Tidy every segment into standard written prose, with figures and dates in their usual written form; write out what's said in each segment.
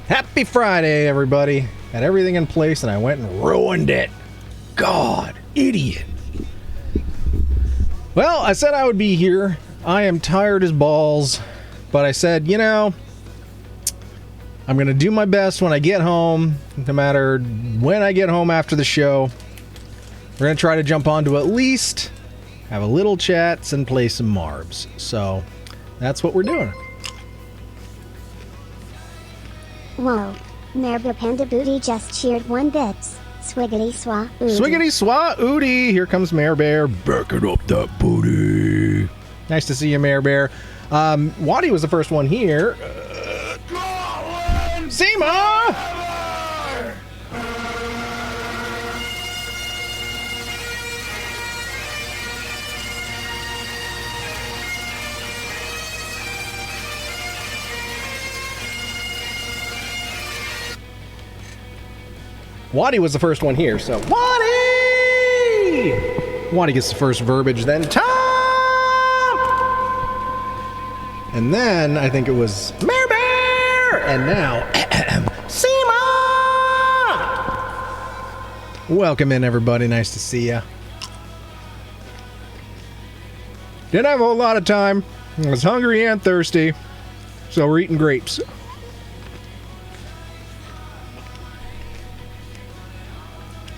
Happy Friday, everybody. Had everything in place and I went and ruined it. God, idiot. Well, I said I would be here. I am tired as balls. But I said, you know, I'm going to do my best when I get home, no matter when I get home after the show. We're going to try to jump on to at least have a little chats and play some Marbs. So that's what we're doing. Whoa. Marble Panda Booty just cheered 1 bit. Swiggity swa oodie. Swiggity swa oodie. Here comes Mare Bear. Backing up that booty. Nice to see you, Mare Bear. Waddy was the first one here. Seema! Waddy was the first one here, so Waddy! Waddy gets the first verbiage, then Tom! And then I think it was Mare Bear! And now Seema! Welcome in, everybody. Nice to see ya. Didn't have a whole lot of time. I was hungry and thirsty, so we're eating grapes.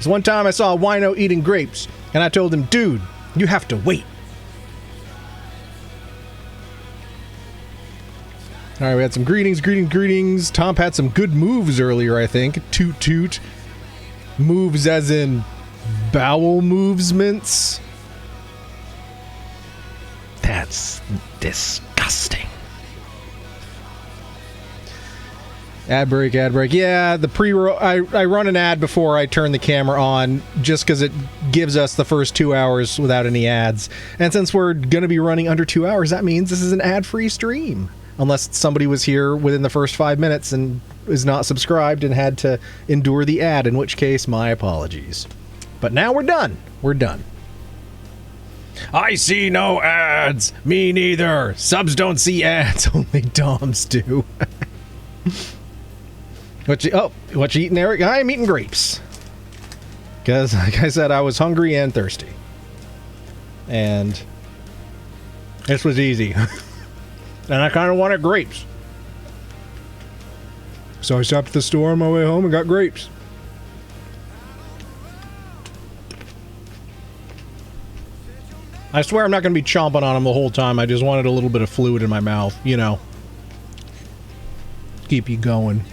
One time I saw a wino eating grapes, and I told him, dude, you have to wait. All right, we had some greetings. Tom had some good moves earlier, I think. Toot toot. Moves as in bowel movements. That's disgusting. Ad break. Yeah, the pre-roll. I run an ad before I turn the camera on, just because it gives us the first 2 hours without any ads. And since we're going to be running under 2 hours, that means this is an ad-free stream. Unless somebody was here within the first 5 minutes and is not subscribed and had to endure the ad, in which case, my apologies. But now we're done. We're done. I see no ads. Me neither. Subs don't see ads. Only Doms do. What you eating, Eric? I'm eating grapes. Because, like I said, I was hungry and thirsty. And this was easy. And I kind of wanted grapes. So I stopped at the store on my way home and got grapes. I swear I'm not going to be chomping on them the whole time. I just wanted a little bit of fluid in my mouth, you know. Keep you going.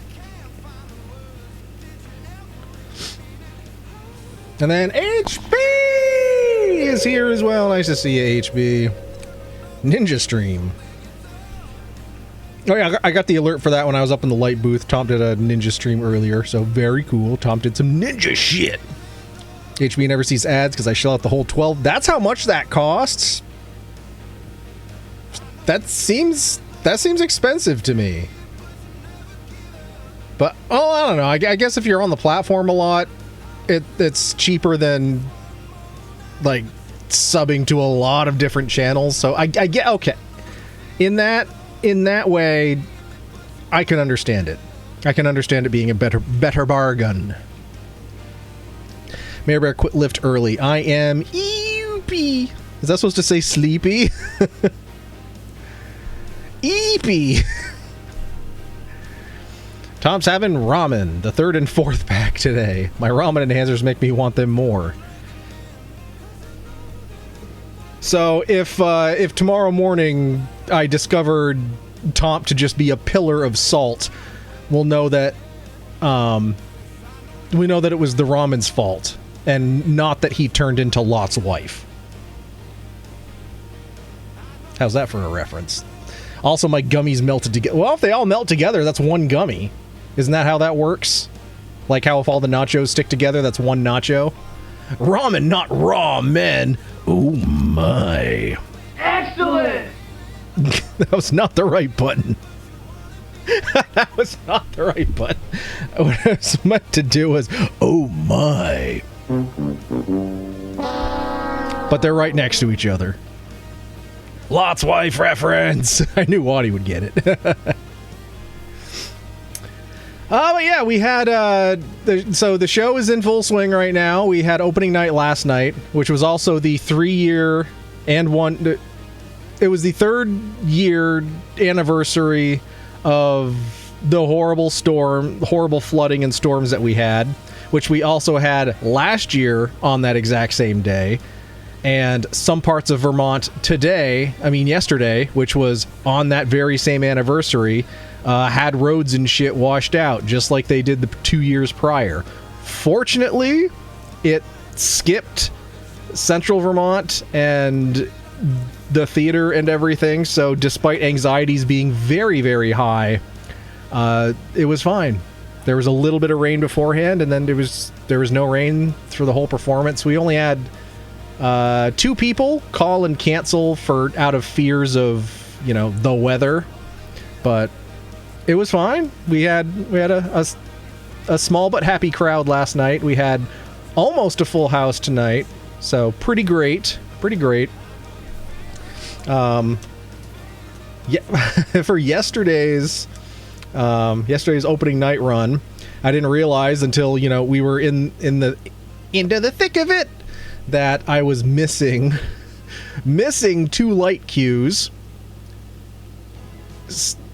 And then HB is here as well. Nice to see you, HB. Ninja Stream. Oh yeah, I got the alert for that when I was up in the light booth. Tom did a ninja stream earlier, so very cool. Tom did some ninja shit. HB never sees ads because I shell out the whole 12. That's how much that costs? That seems expensive to me. But, oh, I don't know. I guess if you're on the platform a lot, it's cheaper than, like, subbing to a lot of different channels. So I get, okay. In that way, I can understand it. I can understand it being a better bargain. Mare Bear quit lift early. I am eepy. Is that supposed to say sleepy? Eepy. Tom's having ramen, the 3rd and 4th pack today. My ramen enhancers make me want them more. So if tomorrow morning I discovered Tom to just be a pillar of salt, we'll know that it was the ramen's fault and not that he turned into Lot's wife. How's that for a reference? Also, my gummies melted together. Well, if they all melt together, that's one gummy. Isn't that how that works? Like how if all the nachos stick together, that's one nacho? Ramen, not raw men. Oh my. Excellent! That was not the right button. That was not the right button. What I was meant to do was, oh my. But they're right next to each other. Lot's wife reference. I knew Waddy would get it. But yeah, we had so the show is in full swing right now. We had opening night last night, which was also the 3-year and one. It was the 3rd year anniversary of the horrible flooding and storms that we had, which we also had last year on that exact same day. And some parts of Vermont yesterday, which was on that very same anniversary, had roads and shit washed out, just like they did the 2 years prior. Fortunately, it skipped central Vermont and the theater and everything, so despite anxieties being very, very high, it was fine. There was a little bit of rain beforehand, and then there was no rain through the whole performance. We only had 2 people call and cancel out of fears of, the weather, but it was fine. We had a small but happy crowd last night. We had almost a full house tonight, so pretty great. For yesterday's opening night run, I didn't realize until we were into the thick of it that I was missing 2 light cues,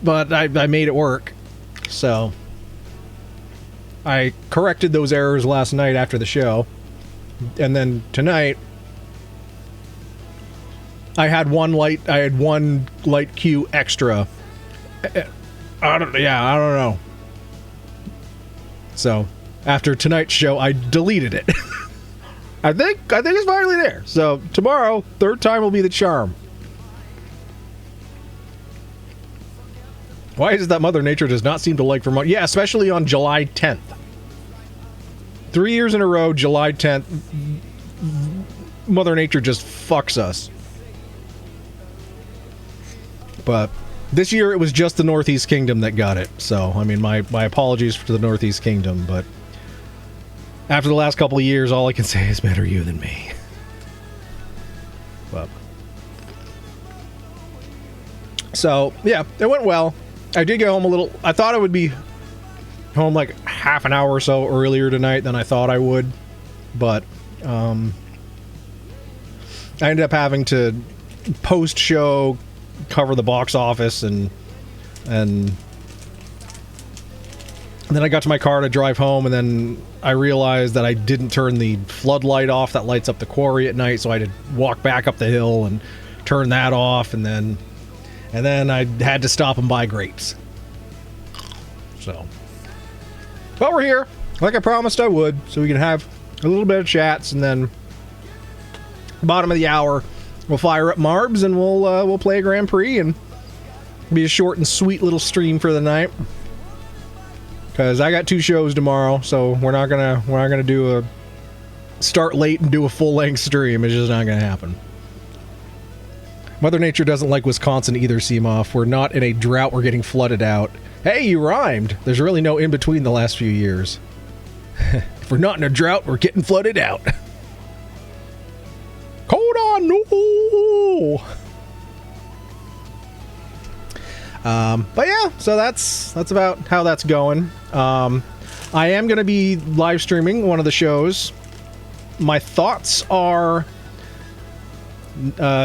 but I made it work. So I corrected those errors last night after the show, and then tonight I had one light cue extra. I don't know. So after tonight's show, I deleted it. I think it's finally there. So tomorrow, 3rd time will be the charm. Why is it that Mother Nature does not seem to like Vermont? Yeah, especially on July 10th. 3 years in a row, July 10th, Mother Nature just fucks us. But this year it was just the Northeast Kingdom that got it. So, my apologies to the Northeast Kingdom, but after the last couple of years, all I can say is better you than me. But so, yeah, it went well. I did get home I thought I would be home like half an hour or so earlier tonight than I thought I would, but I ended up having to post-show cover the box office, and then I got to my car to drive home, and then I realized that I didn't turn the floodlight off that lights up the quarry at night, so I had to walk back up the hill and turn that off, and then I had to stop and buy grapes. So, but we're here, like I promised I would, so we can have a little bit of chats, and then bottom of the hour, we'll fire up Marbs, and we'll play a Grand Prix, and be a short and sweet little stream for the night. Because I got 2 shows tomorrow, so we're not gonna do a start late and do a full length stream. It's just not gonna happen. Mother Nature doesn't like Wisconsin either, Seamoff. We're not in a drought. We're getting flooded out. Hey, you rhymed. There's really no in between the last few years. If we're not in a drought, we're getting flooded out. Hold on, no. But yeah, so that's about how that's going. I am going to be live streaming one of the shows. My thoughts are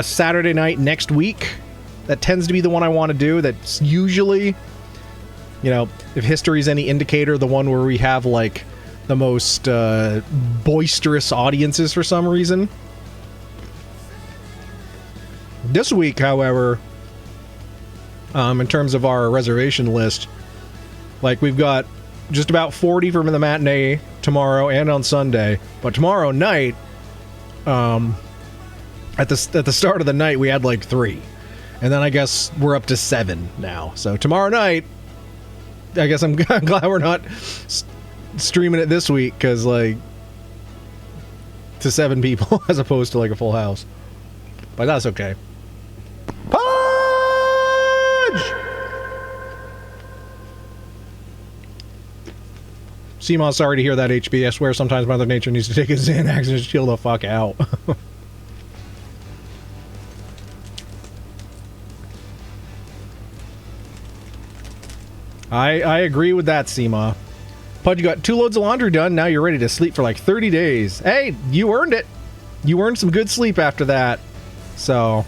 Saturday night next week. That tends to be the one I want to do. That's usually, if history's any indicator, the one where we have like the most boisterous audiences for some reason. This week, however, in terms of our reservation list, like we've got just about 40 from the matinee tomorrow and on Sunday. But tomorrow night, at the start of the night, we had like 3, and then I guess we're up to 7 now. So tomorrow night, I guess I'm glad we're not streaming it this week, because like to 7 people as opposed to like a full house. But that's okay. Seamoss, sorry to hear that, HB. I swear sometimes Mother Nature needs to take a Xanax and just chill the fuck out. I agree with that, Seema. Pudge, you got 2 loads of laundry done. Now you're ready to sleep for like 30 days. Hey, you earned it. You earned some good sleep after that. So,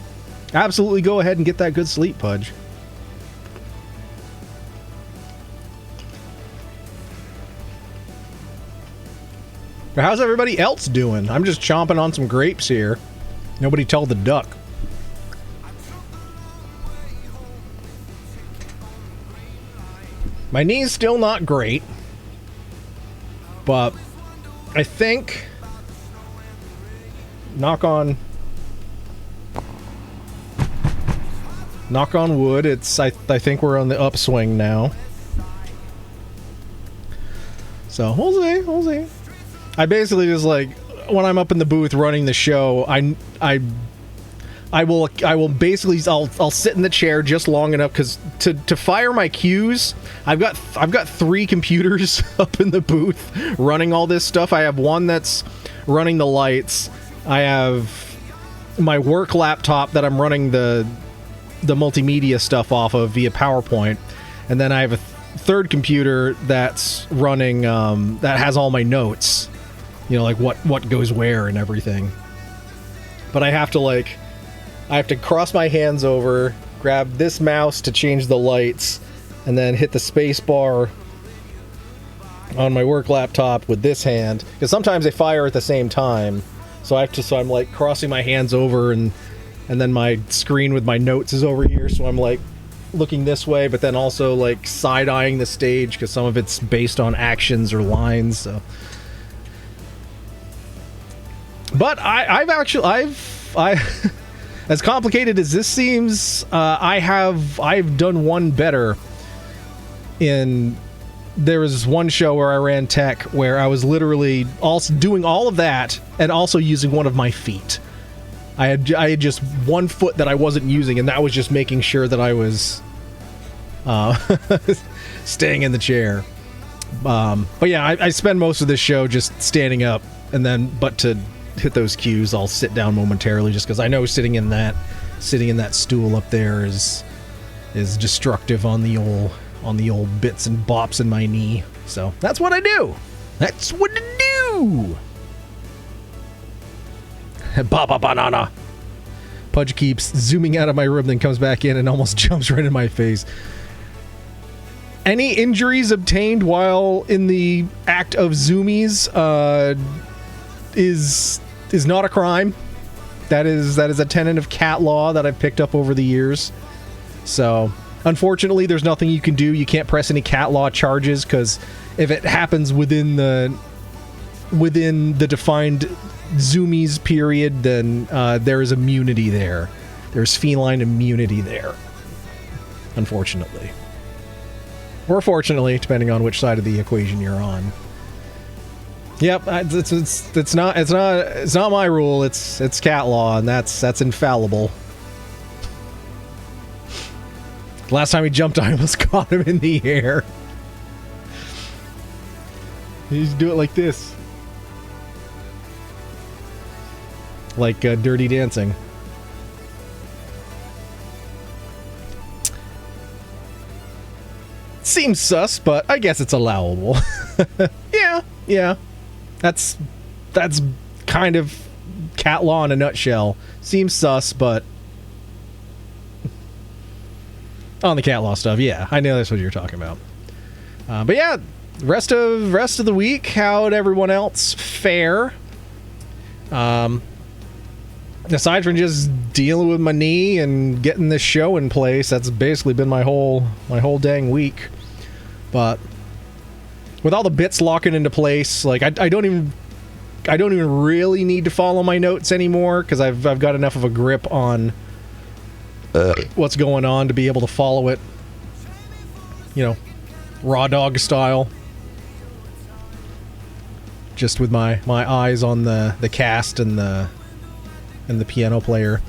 absolutely go ahead and get that good sleep, Pudge. But how's everybody else doing? I'm just chomping on some grapes here. Nobody told the duck. My knee's still not great, but I think, knock on wood, I think we're on the upswing now. So we'll see. I basically just, like, when I'm up in the booth running the show, I will basically I'll sit in the chair just long enough because to fire my cues, I've got 3 computers up in the booth running all this stuff. I have one that's running the lights. I have my work laptop that I'm running the multimedia stuff off of via PowerPoint, and then I have a third computer that's running that has all my notes. You know, like what goes where and everything. But I have to cross my hands over, grab this mouse to change the lights, and then hit the space bar on my work laptop with this hand. Because sometimes they fire at the same time. So I'm like crossing my hands over, and then my screen with my notes is over here. So I'm like looking this way, but then also like side-eyeing the stage because some of it's based on actions or lines. So. But I've as complicated as this seems, I've done one better. There was one show where I ran tech where I was literally also doing all of that and also using one of my feet. I had just one foot that I wasn't using, and that was just making sure that I was staying in the chair. But yeah, I spend most of this show just standing up, but to hit those cues, I'll sit down momentarily just because I know sitting in that stool up there is destructive on the old bits and bops in my knee. So that's what I do. That's what I do. Baba banana. Pudge keeps zooming out of my room, then comes back in and almost jumps right in my face. Any injuries obtained while in the act of zoomies is not a crime. That is a tenet of cat law that I've picked up over the years. So, unfortunately, there's nothing you can do. You can't press any cat law charges because if it happens within the defined zoomies period, then there is immunity there. There's feline immunity there. Unfortunately. Or fortunately, depending on which side of the equation you're on. Yep, it's not my rule. It's cat law, and that's infallible. Last time he jumped, I almost caught him in the air. You just do it like this, like Dirty Dancing. Seems sus, but I guess it's allowable. Yeah. That's kind of cat law in a nutshell. Seems sus, but on the cat law stuff, yeah, I know that's what you're talking about. But yeah, rest of the week, how'd everyone else fare? Aside from just dealing with my knee and getting this show in place, that's basically been my whole dang week. But with all the bits locking into place, like I don't even really need to follow my notes anymore because I've got enough of a grip on what's going on to be able to follow it, raw dog style. Just with my eyes on the cast and the piano player.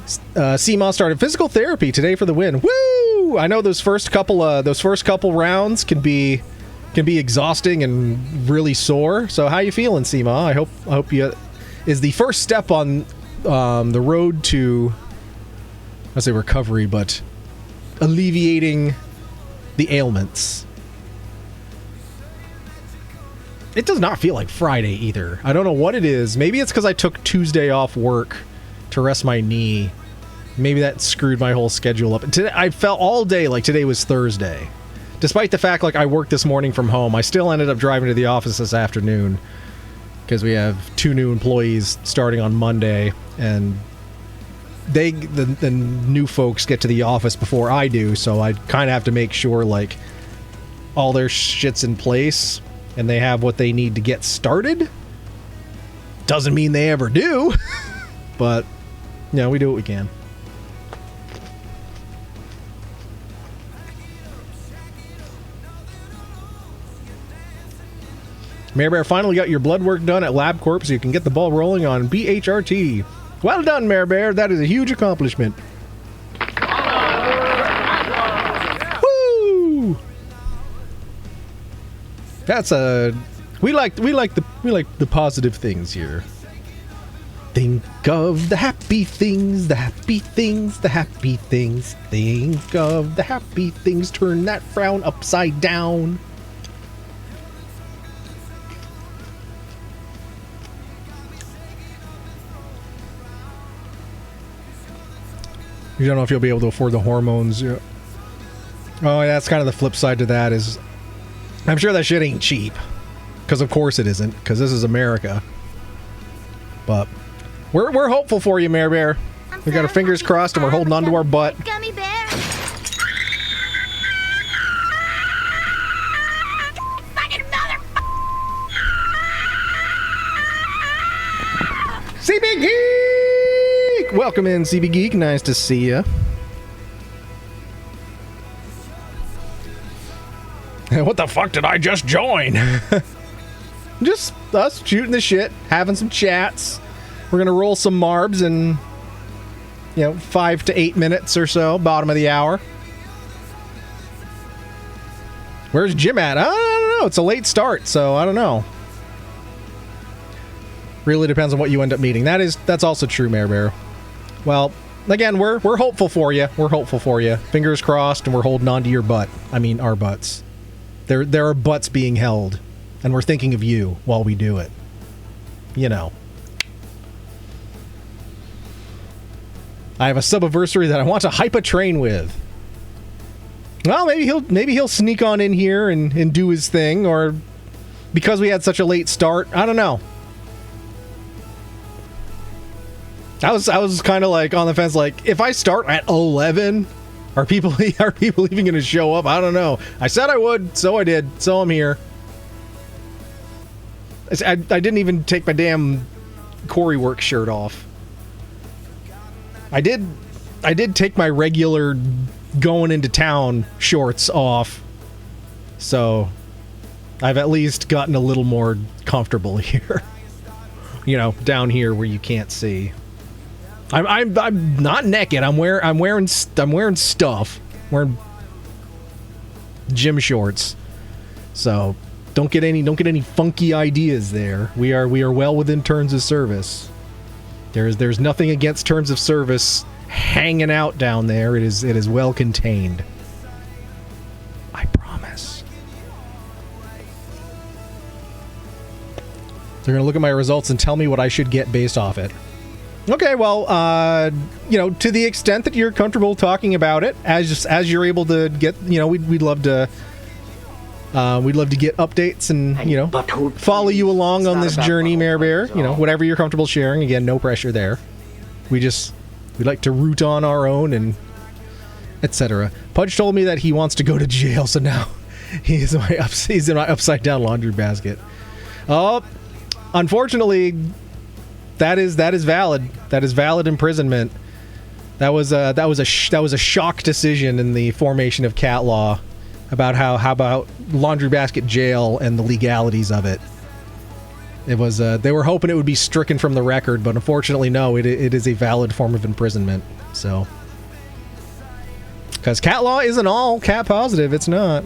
CMOS started physical therapy today for the win. Woo! I know those first couple rounds can be exhausting and really sore. So how you feeling, CMA? I hope you is the first step on the road to, I say recovery, but alleviating the ailments. It does not feel like Friday either. I don't know what it is. Maybe it's because I took Tuesday off work to rest my knee. Maybe that screwed my whole schedule up. Today, I felt all day like today was Thursday. Despite the fact like I worked this morning from home, I still ended up driving to the office this afternoon because we have 2 new employees starting on Monday, and the new folks get to the office before I do, so I kind of have to make sure like all their shit's in place and they have what they need to get started. Doesn't mean they ever do, but we do what we can. Mare Bear finally got your blood work done at LabCorp so you can get the ball rolling on BHRT. Well done, Mare Bear. That is a huge accomplishment. Woo! That's we like the positive things here. Think of the happy things, the happy things, the happy things. Think of the happy things. Turn that frown upside down. You don't know if you'll be able to afford the hormones. Oh, that's kind of the flip side to that is I'm sure that shit ain't cheap. Because of course it isn't, because this is America. But we're hopeful for you, Mare Bear. We got our fingers crossed and we're holding on to our butt. Gummy bear. Fucking mother. CB Geek! Welcome in, CB Geek. Nice to see you. What the fuck did I just join? Just us shooting the shit, having some chats. We're gonna roll some marbs in 5 to 8 minutes or so, bottom of the hour. Where's Jim at? I don't know. It's a late start, so I don't know. Really depends on what you end up meeting. That's also true, Mare Bear. Well, again, we're hopeful for you. We're hopeful for you. Fingers crossed, and we're holding on to your butt. I mean, our butts. There are butts being held, and we're thinking of you while we do it. I have a sub-anniversary that I want to hype a train with. Well, maybe he'll sneak on in here and do his thing, or because we had such a late start, I don't know. I was kind of like on the fence, like if I start at 11, are people even going to show up? I don't know. I said I would, so I did. So I'm here. I didn't even take my damn Corey work shirt off. I did take my regular going into town shorts off. So I've at least gotten a little more comfortable here. Down here where you can't see. I'm not naked. I'm wearing stuff. I'm wearing gym shorts. So don't get any funky ideas there. We are well within terms of service. There's nothing against terms of service hanging out down there. It is well contained. I promise. They're gonna look at my results and tell me what I should get based off it. Okay, well, to the extent that you're comfortable talking about it, as you're able to get, we'd love to get updates and follow you along on this journey, Mare Bear. Whatever you're comfortable sharing. Again, no pressure there. We like to root on our own and etc. Pudge told me that he wants to go to jail, so now he's in my upside down laundry basket. Oh, unfortunately. That is valid. That is valid imprisonment. That was a shock decision in the formation of cat law about how about laundry basket jail and the legalities of it. It was they were hoping it would be stricken from the record, but unfortunately no, it is a valid form of imprisonment. So because cat law isn't all cat positive, it's not.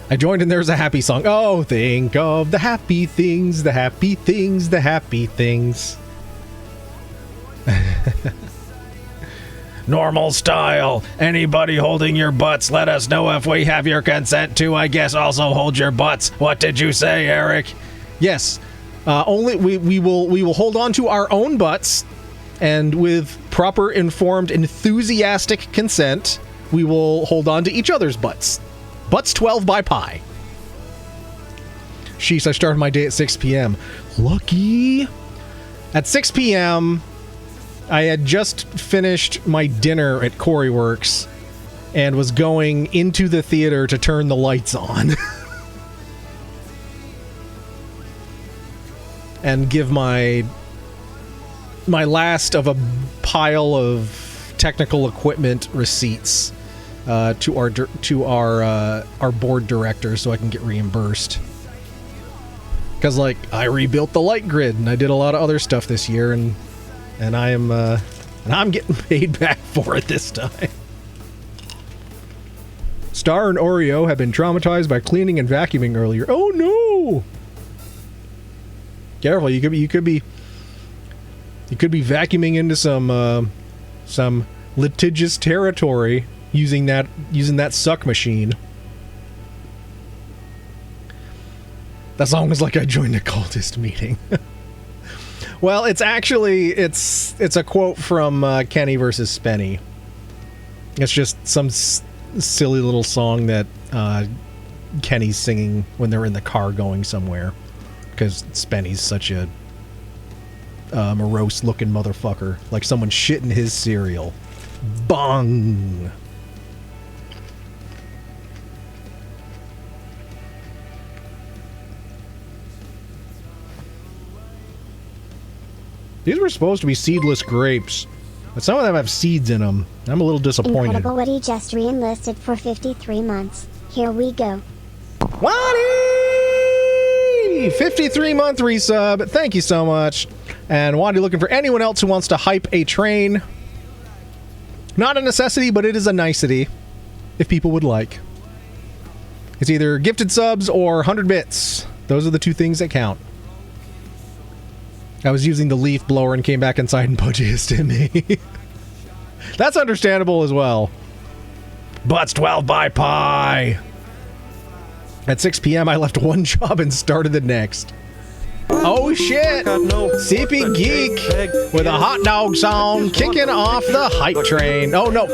I joined and there's a happy song. Oh, think of the happy things, the happy things, the happy things. Normal style. Anybody holding your butts, let us know if we have your consent to, I guess, also hold your butts. What did you say, Eric? Yes. Only we will hold on to our own butts, and with proper, informed, enthusiastic consent, we will hold on to each other's butts. Butts 12 by pi. Sheesh, I started my day at 6 p.m. Lucky. At 6 p.m., I had just finished my dinner at Coreyworks and was going into the theater to turn the lights on. And give my last of a pile of technical equipment receipts to our board director so I can get reimbursed. Because, like, I rebuilt the light grid and I did a lot of other stuff this year, and I'm getting paid back for it this time. Star and Oreo have been traumatized by cleaning and vacuuming earlier. Oh no! Careful, you could be vacuuming into some litigious territory using that suck machine. That song was like I joined a cultist meeting. Well, it's a quote from Kenny versus Spenny. It's just some silly little song that Kenny's singing when they're in the car going somewhere, because Spenny's such a morose-looking motherfucker, like someone shit in his cereal. Bong! These were supposed to be seedless grapes, but some of them have seeds in them. I'm a little disappointed. Incredible Woody just re-enlisted for 53 months. Here we go. Waddy! 53-month resub. Thank you so much. And Waddy looking for anyone else who wants to hype a train. Not a necessity, but it is a nicety, if people would like. It's either gifted subs or 100 bits. Those are the two things that count. I was using the leaf blower and came back inside and pudgiest at me. That's understandable as well. Butts 12 by pi. At 6 p.m., I left one job and started the next. Oh shit! CP Geek with a hot dog song kicking off the hype train. Oh no,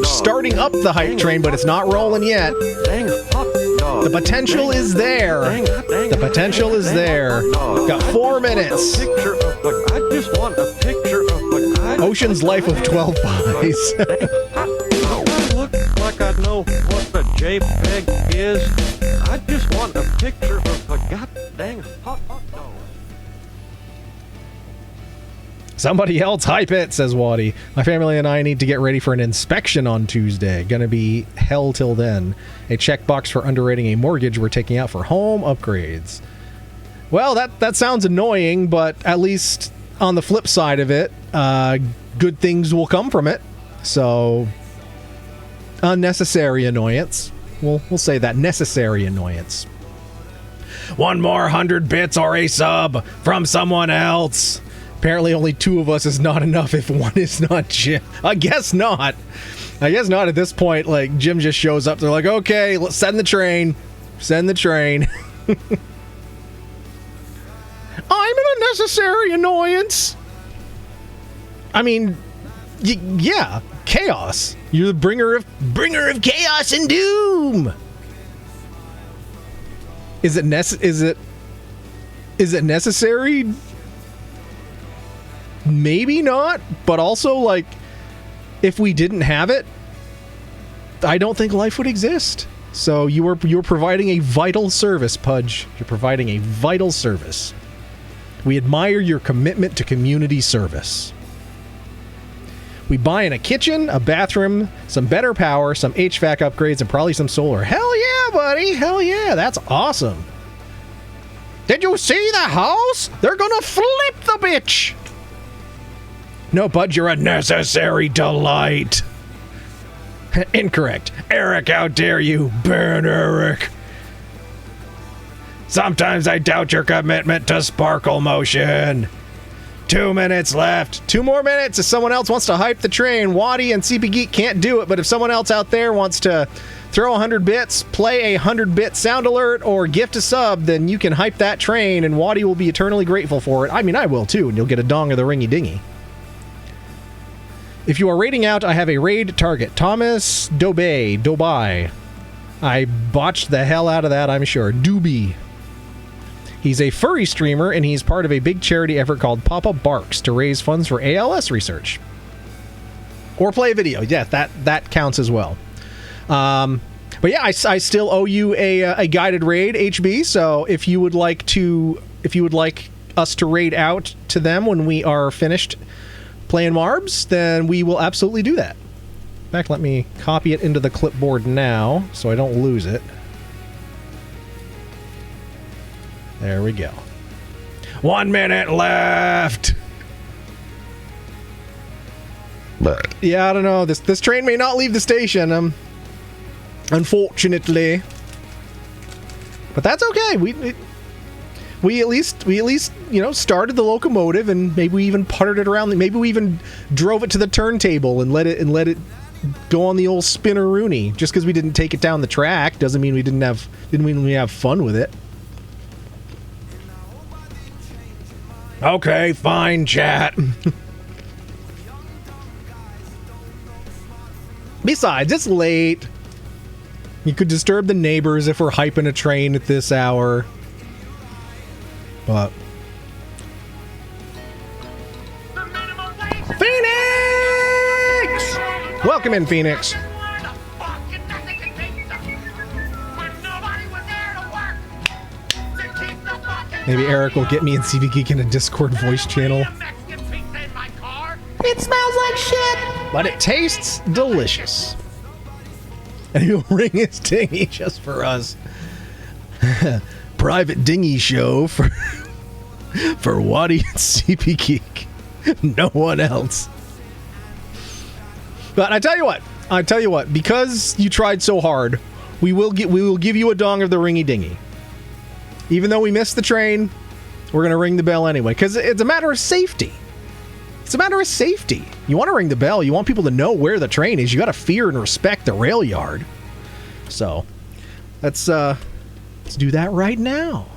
starting up the hype train, but it's not rolling yet. The potential is there. The potential is there. Got 4 minutes. Ocean's Life of 12 Pies. Look like I know what the JPEG is. I just want a picture of a goddamn hot dog. Somebody else hype it, says Waddy. My family and I need to get ready for an inspection on Tuesday. Gonna be hell till then. A checkbox for underwriting a mortgage we're taking out for home upgrades. Well, that sounds annoying, but at least on the flip side of it, good things will come from it. So, unnecessary annoyance. We'll say that. Necessary annoyance. One more 100 bits or a sub from someone else. Apparently only 2 of us is not enough if one is not Jim. I guess not. I guess not at this point. Like, Jim just shows up. They're like, okay, let's send the train. Send the train. I'm an unnecessary annoyance. I mean, yeah, chaos. You're the bringer of chaos and doom. Is it necessary? Maybe not, but also, like, if we didn't have it, I don't think life would exist. So you're providing a vital service, Pudge. You're providing a vital service. We admire your commitment to community service. We buy in a kitchen, a bathroom, some better power, some HVAC upgrades, and probably some solar. Hell yeah, buddy! Hell yeah, that's awesome. Did you see the house? They're gonna flip the bitch! No, Bud, you're a necessary delight. Incorrect. Eric, how dare you? Burn Eric. Sometimes I doubt your commitment to sparkle motion. 2 minutes left. 2 more minutes. If someone else wants to hype the train, Waddy and CP Geek can't do it, but if someone else out there wants to throw 100 bits, play a 100-bit sound alert, or gift a sub, then you can hype that train, and Waddy will be eternally grateful for it. I mean, I will too, and you'll get a dong of the ringy dingy. If you are raiding out, I have a raid target. Thomas Dobai. I botched the hell out of that, I'm sure. Doobie. He's a furry streamer, and he's part of a big charity effort called Papa Barks to raise funds for ALS research. Or play a video. Yeah, that counts as well. But yeah, I still owe you a guided raid, HB. So if you would like us to raid out to them when we are finished playing Marbs, then we will absolutely do that. In fact, let me copy it into the clipboard now so I don't lose it. There we go. 1 minute left. Yeah, I don't know. This train may not leave the station, unfortunately. But that's okay. We at least started the locomotive, and maybe we even puttered it around. Maybe we even drove it to the turntable and let it go on the old spinner-rooney. Just because we didn't take it down the track doesn't mean we didn't have fun with it. Okay, fine, chat. Besides, it's late. You could disturb the neighbors if we're hyping a train at this hour. But Phoenix! Welcome in, Phoenix. Maybe Eric will get me and CV Geek in a Discord voice channel. It smells like shit, but it tastes delicious. And he'll ring his dinghy just for us. Private dinghy show for Waddy and CP Geek. No one else. But I tell you what, because you tried so hard, we will give you a dong of the ringy dingy. Even though we missed the train, we're going to ring the bell anyway, because it's a matter of safety. It's a matter of safety. You want to ring the bell. You want people to know where the train is. You got to fear and respect the rail yard. So, let's do that right now.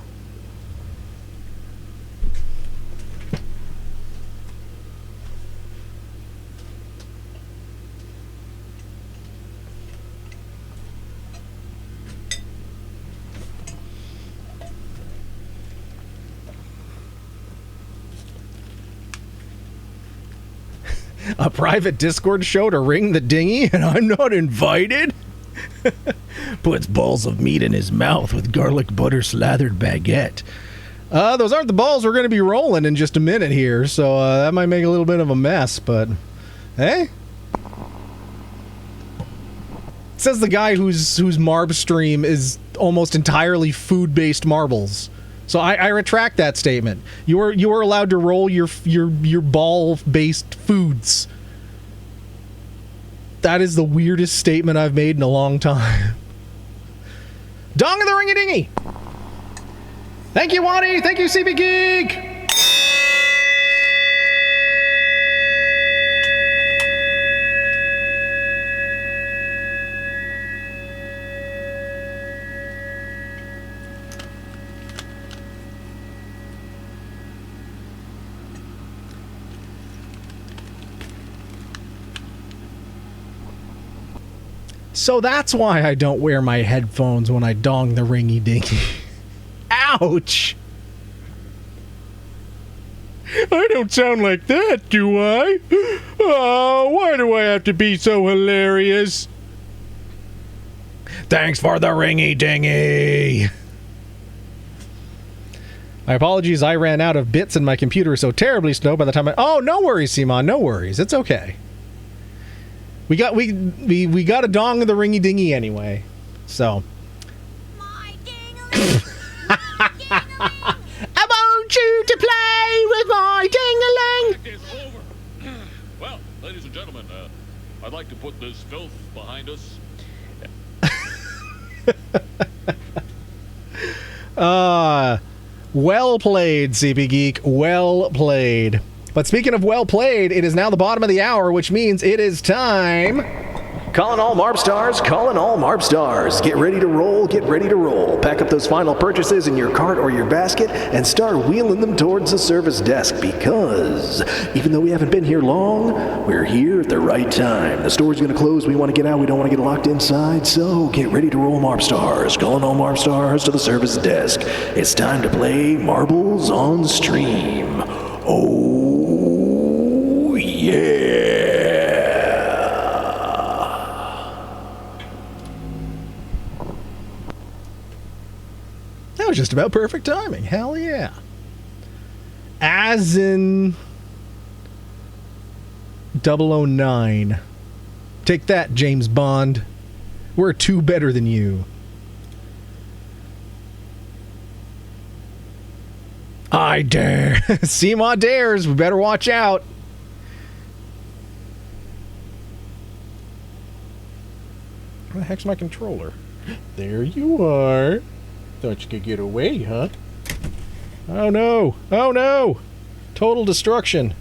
A private Discord show to ring the dinghy, and I'm not invited? Puts balls of meat in his mouth with garlic butter slathered baguette. Those aren't the balls we're going to be rolling in just a minute here, so that might make a little bit of a mess, but hey. Says the guy whose Marb stream is almost entirely food-based marbles. So I retract that statement. You are allowed to roll your ball-based foods. That is the weirdest statement I've made in a long time. Dong of the ringy-dingy! Thank you, Waddy! Thank you, CB Geek! So that's why I don't wear my headphones when I dong the ringy dingy. Ouch! I don't sound like that, do I? Oh, why do I have to be so hilarious? Thanks for the ringy dingy. My apologies, I ran out of bits in my computer so terribly slow by the time Oh, no worries, Simon, no worries. It's okay. We got a dong of the ringy dingy anyway. So My ding-a-ling. I want you to play with my ding-a-ling. It's over. Well, ladies and gentlemen, I'd like to put this filth behind us. Well played, CP Geek. Well played. But speaking of well played, it is now the bottom of the hour, which means it is time. Calling all MarbStars, calling all MarbStars. Get ready to roll, get ready to roll. Pack up those final purchases in your cart or your basket and start wheeling them towards the service desk because even though we haven't been here long, we're here at the right time. The store's going to close, we want to get out, we don't want to get locked inside, so get ready to roll MarbStars. Calling all MarbStars to the service desk. It's time to play Marbles on Stream. Oh, yeah. That was just about perfect timing. Hell yeah. As in 009. Take that, James Bond. We're two better than you. I dare. Seema dares. We better watch out. Where the heck's my controller? There you are. Thought you could get away, huh? Oh no! Oh no! Total destruction.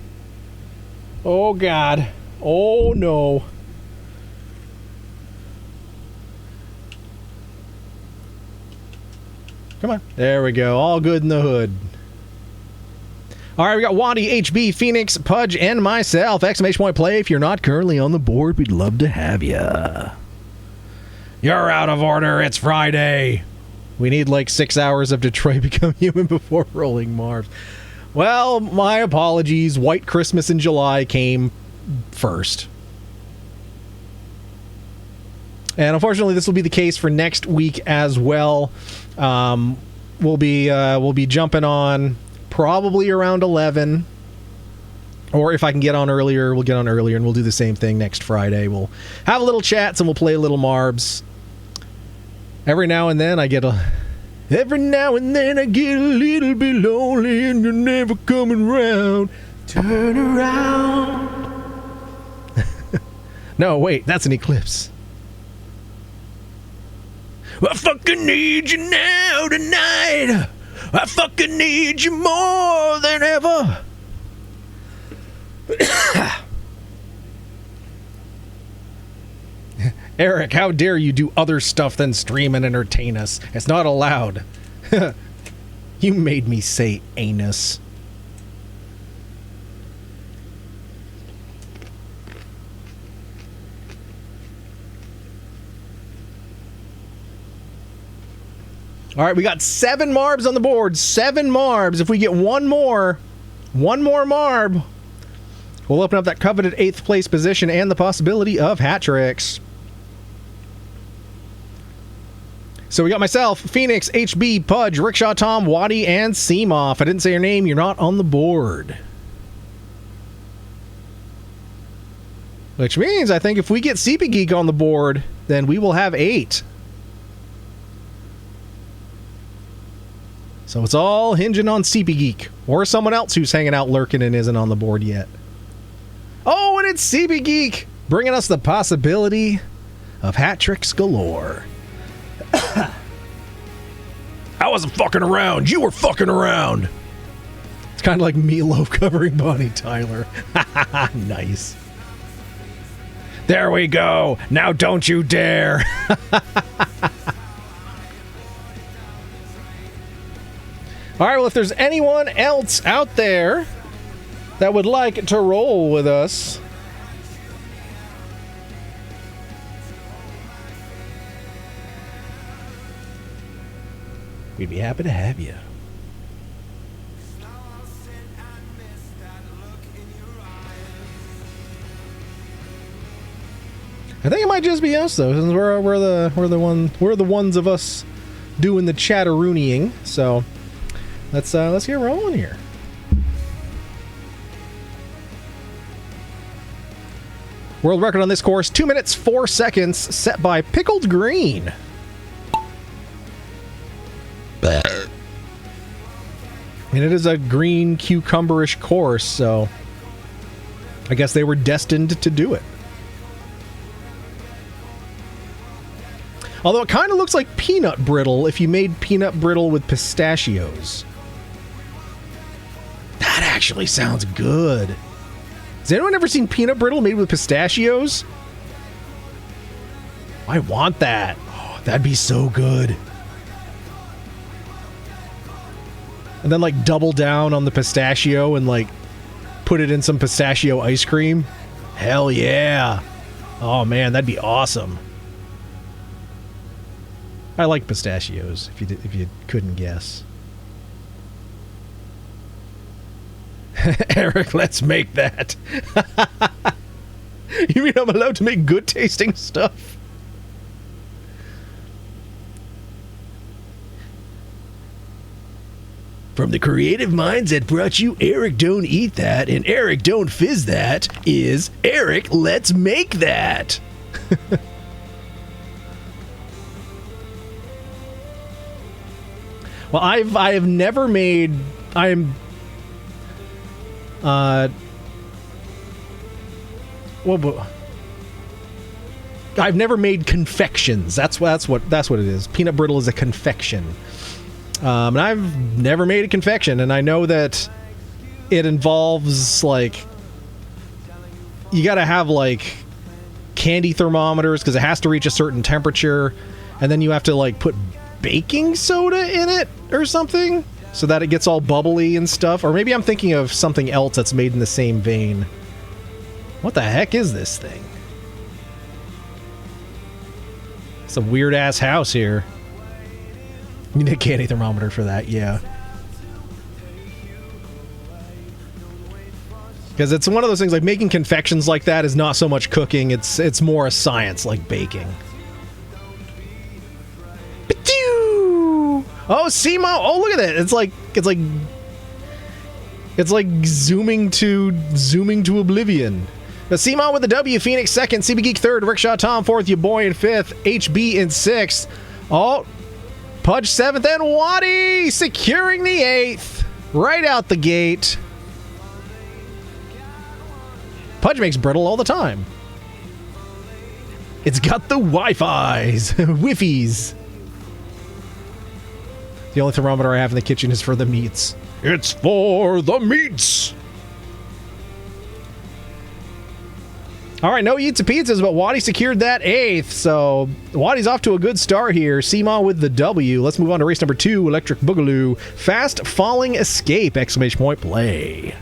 Oh god. Oh no. Come on. There we go. All good in the hood. Alright, we got Wadi, HB, Phoenix, Pudge, and myself. Exclamation point play. If you're not currently on the board, we'd love to have ya. You're out of order. It's Friday. We need like 6 hours of Detroit Become Human before rolling Marbs. Well, my apologies. White Christmas in July came first. And unfortunately, this will be the case for next week as well. We'll be jumping on probably around 11. Or if I can get on earlier, we'll get on earlier and we'll do the same thing next Friday. We'll have a little chats and we'll play a little Marbs. Every now and then I get a little bit lonely and you're never coming round. Turn around. No, wait, that's an eclipse. I fucking need you now tonight. I fucking need you more than ever. Eric, how dare you do other stuff than stream and entertain us? It's not allowed. You made me say anus. All right, we got 7 Marbs on the board. 7 Marbs. If we get one more Marb, we'll open up that coveted 8th place position and the possibility of hat tricks. So we got myself, Phoenix, HB, Pudge, Rickshaw Tom, Wadi, and Seema. If I didn't say your name, you're not on the board. Which means I think if we get CP Geek on the board, then we will have 8. So it's all hinging on CP Geek. Or someone else who's hanging out lurking and isn't on the board yet. Oh, and it's CP Geek! Bringing us the possibility of hat tricks galore. I wasn't fucking around. You were fucking around. It's kind of like Meatloaf covering Bonnie Tyler. Nice. There we go. Now don't you dare. All right, well, if there's anyone else out there that would like to roll with us, we'd be happy to have you. I think it might just be us though, since we're the ones of us doing the chatteroonieing. So let's get rolling here. World record on this course: 2 minutes 4 seconds, set by Pickled Green. And it is a green cucumberish course, so I guess they were destined to do it. Although it kind of looks like peanut brittle if you made peanut brittle with pistachios. That actually sounds good. Has anyone ever seen peanut brittle made with pistachios? I want that. Oh, that'd be so good. And then like double down on the pistachio and like put it in some pistachio ice cream. Hell yeah. Oh man, that'd be awesome. I like pistachios, if you couldn't guess. Eric, let's make that. You mean I'm allowed to make good tasting stuff? From the creative minds that brought you Eric Don't Eat That and Eric Don't Fizz That is Eric Let's Make That. Well, I have never made. I've never made confections. That's what it is. Peanut brittle is a confection. And I've never made a confection, and I know that it involves like you got to have like candy thermometers because it has to reach a certain temperature, and then you have to like put baking soda in it or something so that it gets all bubbly and stuff. Or maybe I'm thinking of something else that's made in the same vein. What the heck is this thing? It's a weird ass house here. You need a candy thermometer for that, yeah. Because it's one of those things, like making confections like that is not so much cooking, it's more a science, like baking. Oh, Simo! Oh, look at that! It's like zooming to oblivion. But Simo with the W, Phoenix second, CB Geek third, Rickshaw Tom fourth, your boy in fifth, HB in sixth. Oh, Pudge seventh, and Waddy securing the eighth right out the gate. Pudge makes brittle all the time. It's got the Wi-Fi's, Wiffies. The only thermometer I have in the kitchen is for the meats. It's for the meats! Alright, no eats of pizzas, but Waddy secured that eighth, so Waddy's off to a good start here. Seema with the W. Let's move on to race number 2, Electric Boogaloo. Fast Falling Escape, exclamation point, play.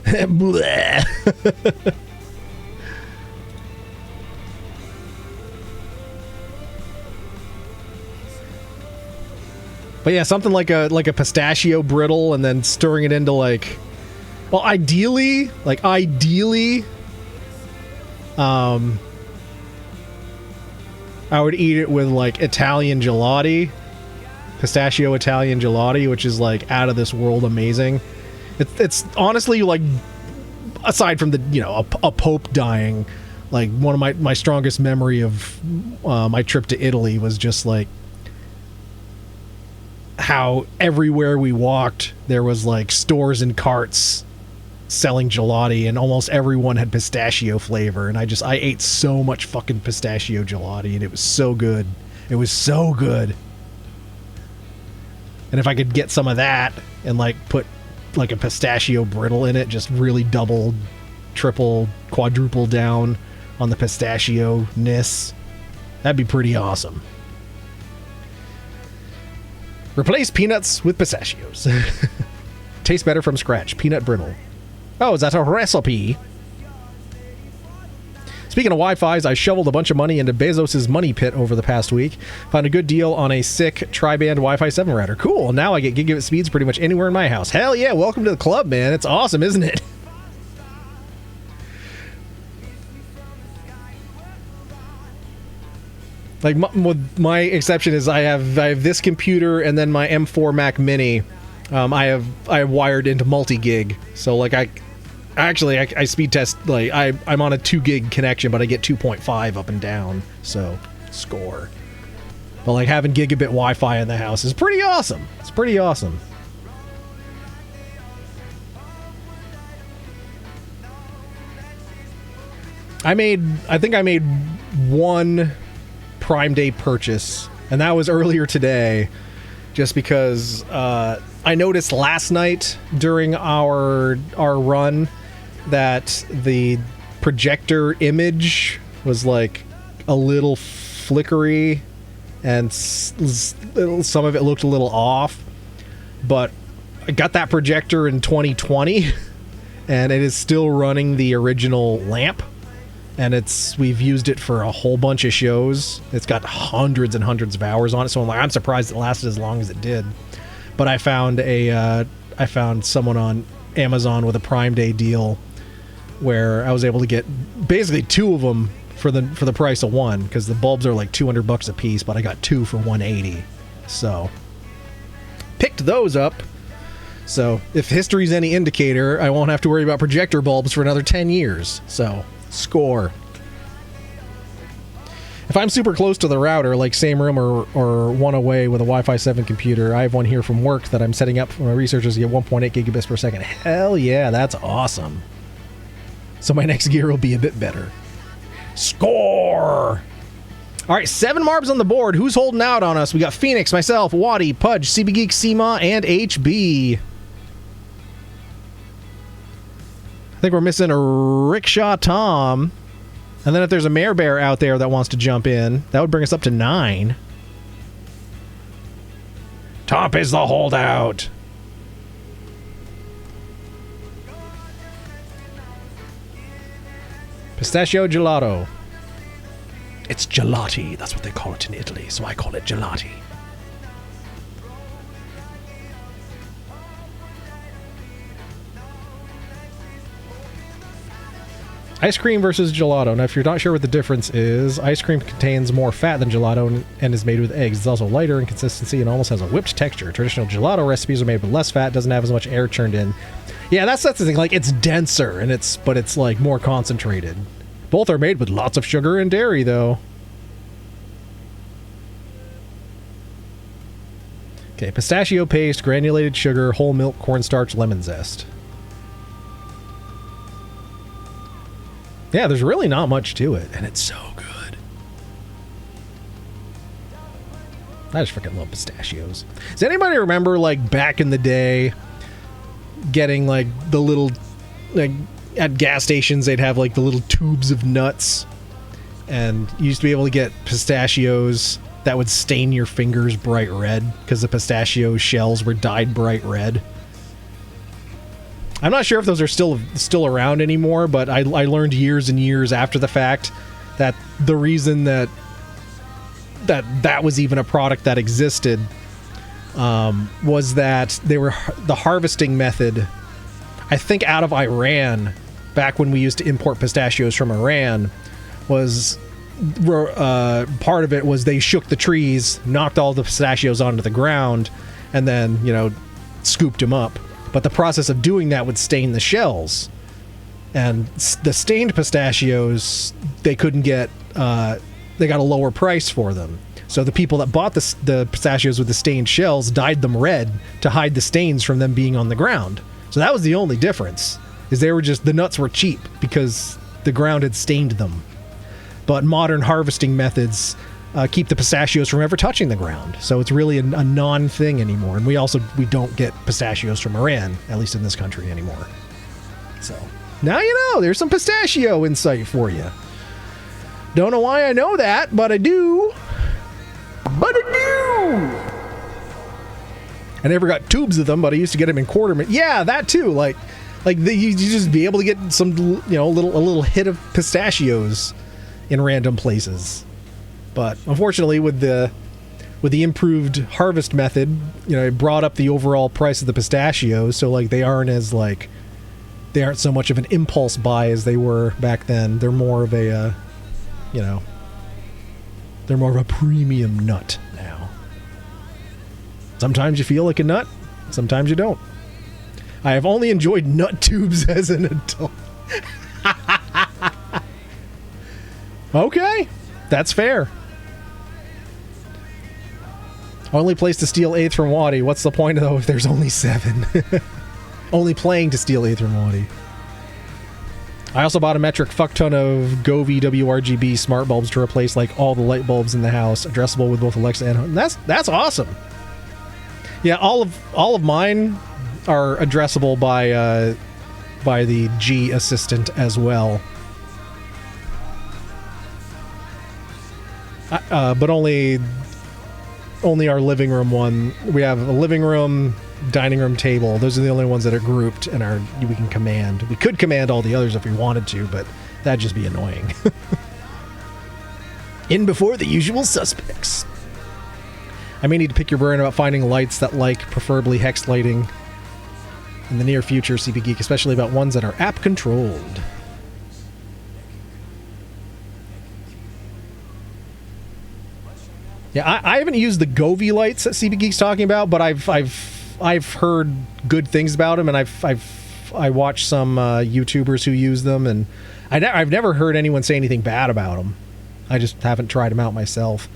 Bleh. But yeah, something like a pistachio brittle, and then stirring it into like, well, ideally, I would eat it with like Italian gelati, pistachio Italian gelati, which is like out of this world amazing. It's honestly like, aside from the a pope dying, like one of my strongest memory of my trip to Italy was just like how everywhere we walked there was like stores and carts selling gelati, and almost everyone had pistachio flavor, and I ate so much fucking pistachio gelati, and it was so good. It was so good. And if I could get some of that and like put like a pistachio brittle in it, just really double, triple, quadruple down on the pistachio-ness, that'd be pretty awesome. Replace peanuts with pistachios. Tastes better from scratch. Peanut brittle. Oh, is that a recipe? Speaking of Wi-Fi's, I shoveled a bunch of money into Bezos' money pit over the past week. Found a good deal on a sick tri-band Wi-Fi 7 router. Cool. Now I get gigabit speeds pretty much anywhere in my house. Hell yeah. Welcome to the club, man. It's awesome, isn't it? Like, my exception is I have this computer and then my M4 Mac Mini. I have wired into multi-gig, so like I speed test, like I'm on a 2 gig connection, but I get 2.5 up and down, so score. But like having gigabit Wi-Fi in the house is pretty awesome. It's pretty awesome. I think I made one Prime Day purchase, and that was earlier today, just because I noticed last night during our run that the projector image was like a little flickery and some of it looked a little off, but I got that projector in 2020 and it is still running the original lamp, and we've used it for a whole bunch of shows. It's got hundreds and hundreds of hours on it, so I'm surprised it lasted as long as it did. But I found someone on Amazon with a Prime Day deal where I was able to get basically two of them for the price of one, because the bulbs are like $200 a piece, but I got two for $180. So picked those up. So if history's any indicator, I won't have to worry about projector bulbs for another 10 years. So score. If I'm super close to the router, like same room or one away with a Wi-Fi 7 computer, I have one here from work that I'm setting up for my researchers to get 1.8 gigabits per second. Hell yeah, that's awesome. So my next gear will be a bit better. Score! All right, 7 marbs on the board. Who's holding out on us? We got Phoenix, myself, Waddy, Pudge, CB Geek, Seema, and HB. I think we're missing a Rickshaw Tom. And then if there's a Mare Bear out there that wants to jump in, that would bring us up to 9. Top is the holdout. Pistachio gelato. It's gelati. That's what they call it in Italy, so I call it gelati. Ice cream versus gelato. Now, if you're not sure what the difference is, ice cream contains more fat than gelato and is made with eggs. It's also lighter in consistency and almost has a whipped texture. Traditional gelato recipes are made with less fat, doesn't have as much air churned in. Yeah, that's the thing. Like, it's denser, but it's like more concentrated. Both are made with lots of sugar and dairy, though. Okay, pistachio paste, granulated sugar, whole milk, cornstarch, lemon zest. Yeah, there's really not much to it, and it's so good. I just freaking love pistachios. Does anybody remember, like, back in the day, getting, like, the little, like, at gas stations, they'd have, like, the little tubes of nuts, and you used to be able to get pistachios that would stain your fingers bright red, because the pistachio shells were dyed bright red. I'm not sure if those are still around anymore, but I learned years and years after the fact that the reason that was even a product that existed was that they were the harvesting method, I think out of Iran, back when we used to import pistachios from Iran, was part of it was they shook the trees, knocked all the pistachios onto the ground, and then, you know, scooped them up. But the process of doing that would stain the shells. And the stained pistachios, they couldn't get, they got a lower price for them. So the people that bought the pistachios with the stained shells dyed them red to hide the stains from them being on the ground. So that was the only difference, is the nuts were cheap because the ground had stained them. But modern harvesting methods keep the pistachios from ever touching the ground. So it's really a non-thing anymore. And we don't get pistachios from Iran, at least in this country anymore. So now you know, there's some pistachio insight for you. Don't know why I know that, but I do. I never got tubes of them, but I used to get them in quarter. Yeah, that too. Like you just be able to get some, you know, a little hit of pistachios in random places. But unfortunately, with the improved harvest method, you know, it brought up the overall price of the pistachios. So like they aren't so much of an impulse buy as they were back then. They're more of a, they're more of a premium nut now. Sometimes you feel like a nut, sometimes you don't. I have only enjoyed nut tubes as an adult. Okay, that's fair. Only place to steal 8th from Waddy. What's the point, though, if there's only 7? Only playing to steal 8th from Waddy. I also bought a metric fuckton of Govee WRGB smart bulbs to replace, like, all the light bulbs in the house, addressable with both Alexa and... That's awesome! Yeah, all of mine are addressable by the G assistant as well. But only our living room one. We have a living room, dining room, table. Those are the only ones that are grouped and we can command. We could command all the others if we wanted to, but that'd just be annoying. In before the usual suspects. I may need to pick your brain about finding lights that like preferably hex lighting in the near future, CP Geek, especially about ones that are app controlled. Yeah, I haven't used the Govee lights that CP Geek's talking about, but I've heard good things about them, and I watched some YouTubers who use them, and I've never heard anyone say anything bad about them. I just haven't tried them out myself.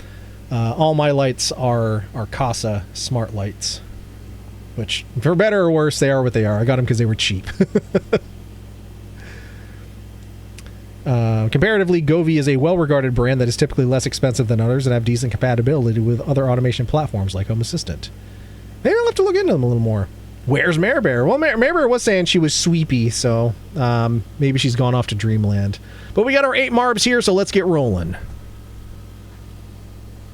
All my lights are Casa smart lights, which, for better or worse, they are what they are. I got them because they were cheap. Comparatively, Govee is a well-regarded brand that is typically less expensive than others and have decent compatibility with other automation platforms like Home Assistant. Maybe I'll have to look into them a little more. Where's Mare Bear? Well, Mare Bear was saying she was sweepy, so maybe she's gone off to Dreamland. But we got our 8 marbs here, so let's get rolling.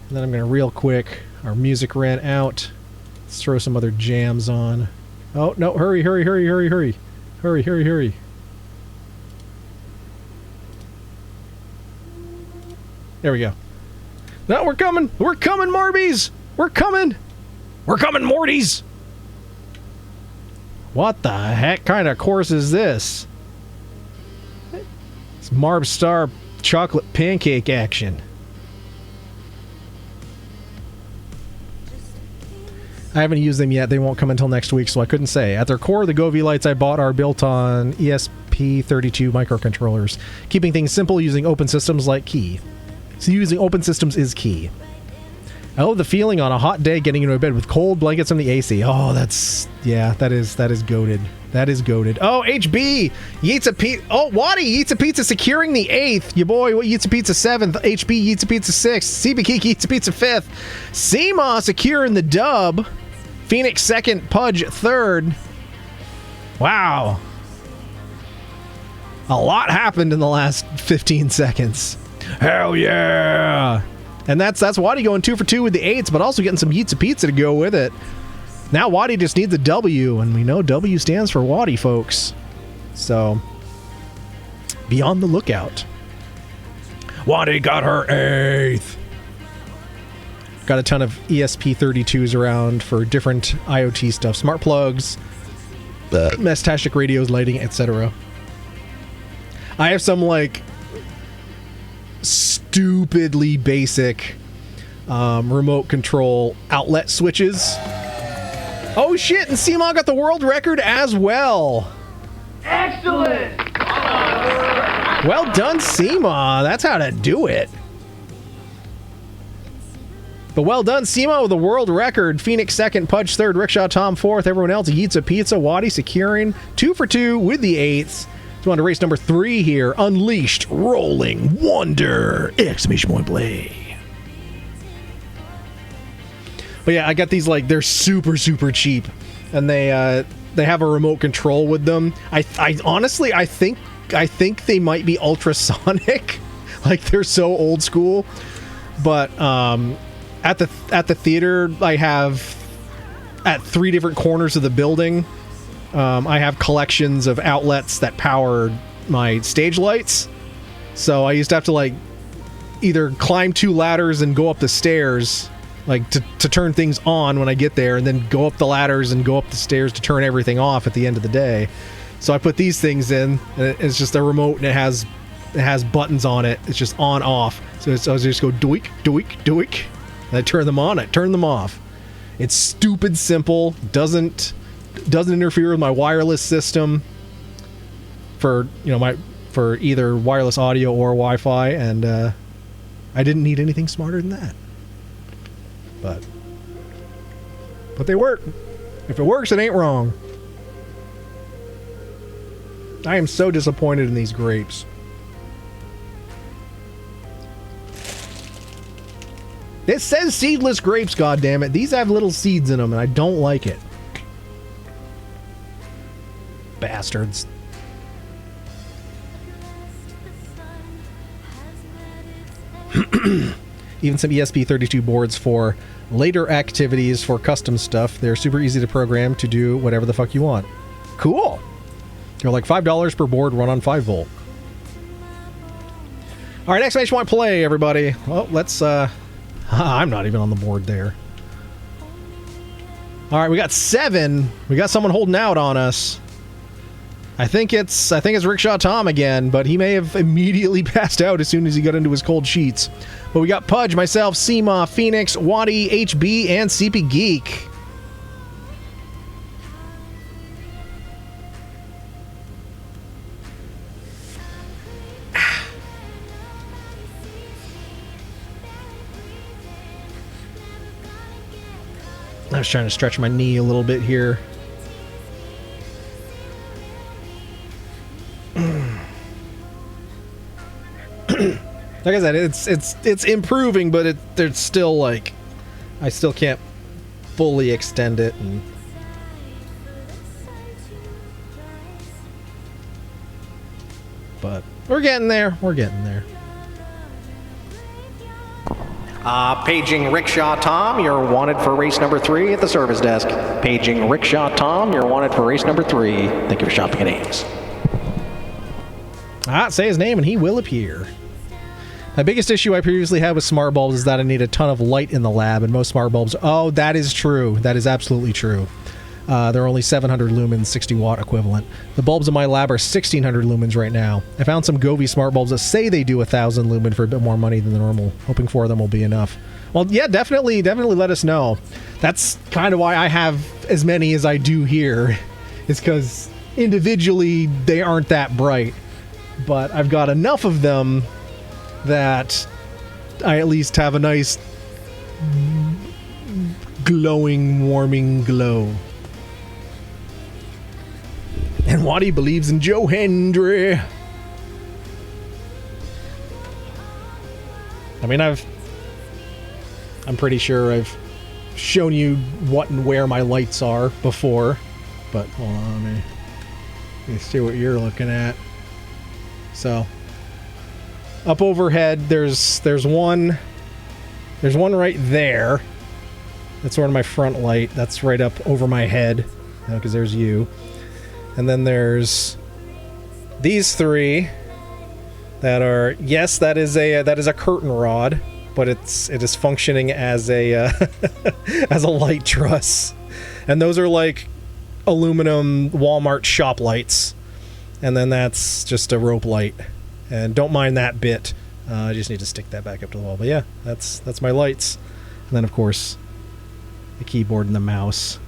And then I'm going to real quick, our music ran out. Let's throw some other jams on. Oh, no, hurry. Hurry. There we go. No, we're coming, Marbies! We're coming, Mortys! What the heck kind of course is this? It's MarbStar chocolate pancake action. I haven't used them yet. They won't come until next week, so I couldn't say. At their core, the Govee lights I bought are built on ESP32 microcontrollers, keeping things simple using open systems like key. So using open systems is key. I love the feeling on a hot day getting into a bed with cold blankets from the AC. Oh, that is goated. That is goated. Oh, HB eats a pizza. Oh, Waddy eats a pizza securing the 8th. Your boy eats a pizza 7th. HB eats a pizza 6th. CB Kiki eats a pizza 5th. Seema securing the dub. Phoenix 2nd. Pudge 3rd. Wow. A lot happened in the last 15 seconds. Hell yeah! And that's Waddy going 2 for 2 with the 8s, but also getting some Yeets of Pizza to go with it. Now Waddy just needs a W, and we know W stands for Waddy, folks. So, be on the lookout. Waddy got her 8th. Got a ton of ESP32s around for different IoT stuff. Smart plugs, Mestastic radios, lighting, etc. I have some, like, stupidly basic remote control outlet switches. Oh shit, and Seema got the world record as well. Excellent! Well done, Seema. That's how to do it. But well done, Seema with the world record. Phoenix 2nd, Pudge 3rd, Rickshaw Tom 4th. Everyone else, Yeets a Pizza, Waddy securing 2 for 2 with the 8s. So on to race number 3 here. Unleashed Rolling Wonder! Exclamation point play. But yeah, I got these, like, they're super, super cheap. And they have a remote control with them. I honestly, I think they might be ultrasonic. Like, they're so old school. But at the theater, I have, at 3 different corners of the building, I have collections of outlets that power my stage lights. So I used to have to, like, either climb 2 ladders and go up the stairs, like, to turn things on when I get there, and then go up the ladders and go up the stairs to turn everything off at the end of the day. So I put these things in, and it's just a remote, and it has buttons on it. It's just on, off. So I just go doink, doink, doink, and I turn them on, I turn them off. It's stupid simple, doesn't interfere with my wireless system for, you know, for either wireless audio or Wi-Fi, and I didn't need anything smarter than that. But they work. If it works, it ain't wrong. I am so disappointed in these grapes. This says seedless grapes, goddammit. These have little seeds in them, and I don't like it. Bastards. Even some ESP32 boards for later activities for custom stuff. They're super easy to program to do whatever the fuck you want. Cool. They're like $5 per board, run on 5 volt. All right, exclamation point play, everybody. Well, let's, I'm not even on the board there. All right, we got 7. We got someone holding out on us. I think it's Rickshaw Tom again, but he may have immediately passed out as soon as he got into his cold sheets. But we got Pudge, myself, Seema, Phoenix, Waddy, HB, and CP Geek. I was trying to stretch my knee a little bit here. Like I said, it's improving, but there's still like I still can't fully extend it, and but we're getting there. We're getting there. Paging Rickshaw Tom, you're wanted for race number 3 at the service desk. Paging Rickshaw Tom, you're wanted for race number 3. Thank you for shopping at Ames. Say his name and he will appear. My biggest issue I previously had with smart bulbs is that I need a ton of light in the lab, and most smart bulbs... Oh, that is true. That is absolutely true. They're only 700 lumens, 60 watt equivalent. The bulbs in my lab are 1600 lumens right now. I found some Govee smart bulbs that say they do 1000 lumen for a bit more money than the normal. Hoping 4 of them will be enough. Well, yeah, definitely let us know. That's kind of why I have as many as I do here. It's because individually they aren't that bright. But I've got enough of them that I at least have a nice glowing, warming glow. And Waddy believes in Joe Hendry. I mean, I'm pretty sure I've shown you what and where my lights are before, but hold on, let me see what you're looking at. So, up overhead, there's one right there. That's sort of my front light. That's right up over my head, because there's you. And then there's these 3 that are, yes, that is a curtain rod, but it is functioning as a as a light truss. And those are like aluminum Walmart shop lights. And then that's just a rope light. And don't mind that bit. I just need to stick that back up to the wall. But yeah, that's my lights. And then of course the keyboard and the mouse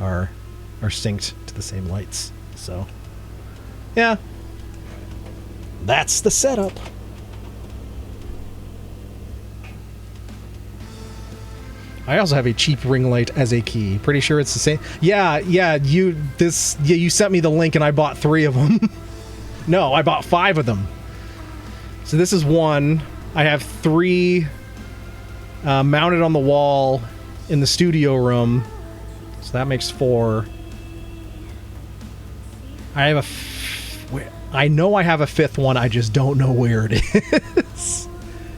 are synced to the same lights. So yeah, that's the setup. I also have a cheap ring light as a key. Pretty sure it's the same. Yeah, you sent me the link and I bought 3 of them. No, I bought 5 of them. So this is 1. I have 3 mounted on the wall in the studio room. So that makes 4. I have I know I have a 5th one, I just don't know where it is.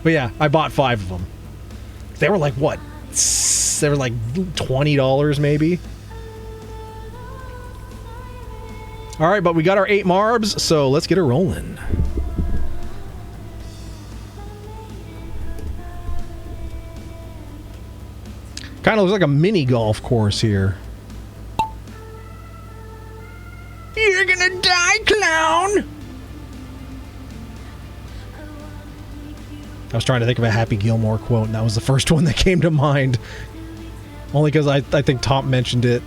But yeah, I bought 5 of them. They were like, what? They were like $20 maybe. Alright, but we got our 8 marbs, so let's get her rolling. Kind of looks like a mini golf course here. You're gonna die, clown! I was trying to think of a Happy Gilmore quote, and that was the first one that came to mind. Only because I think Tom mentioned it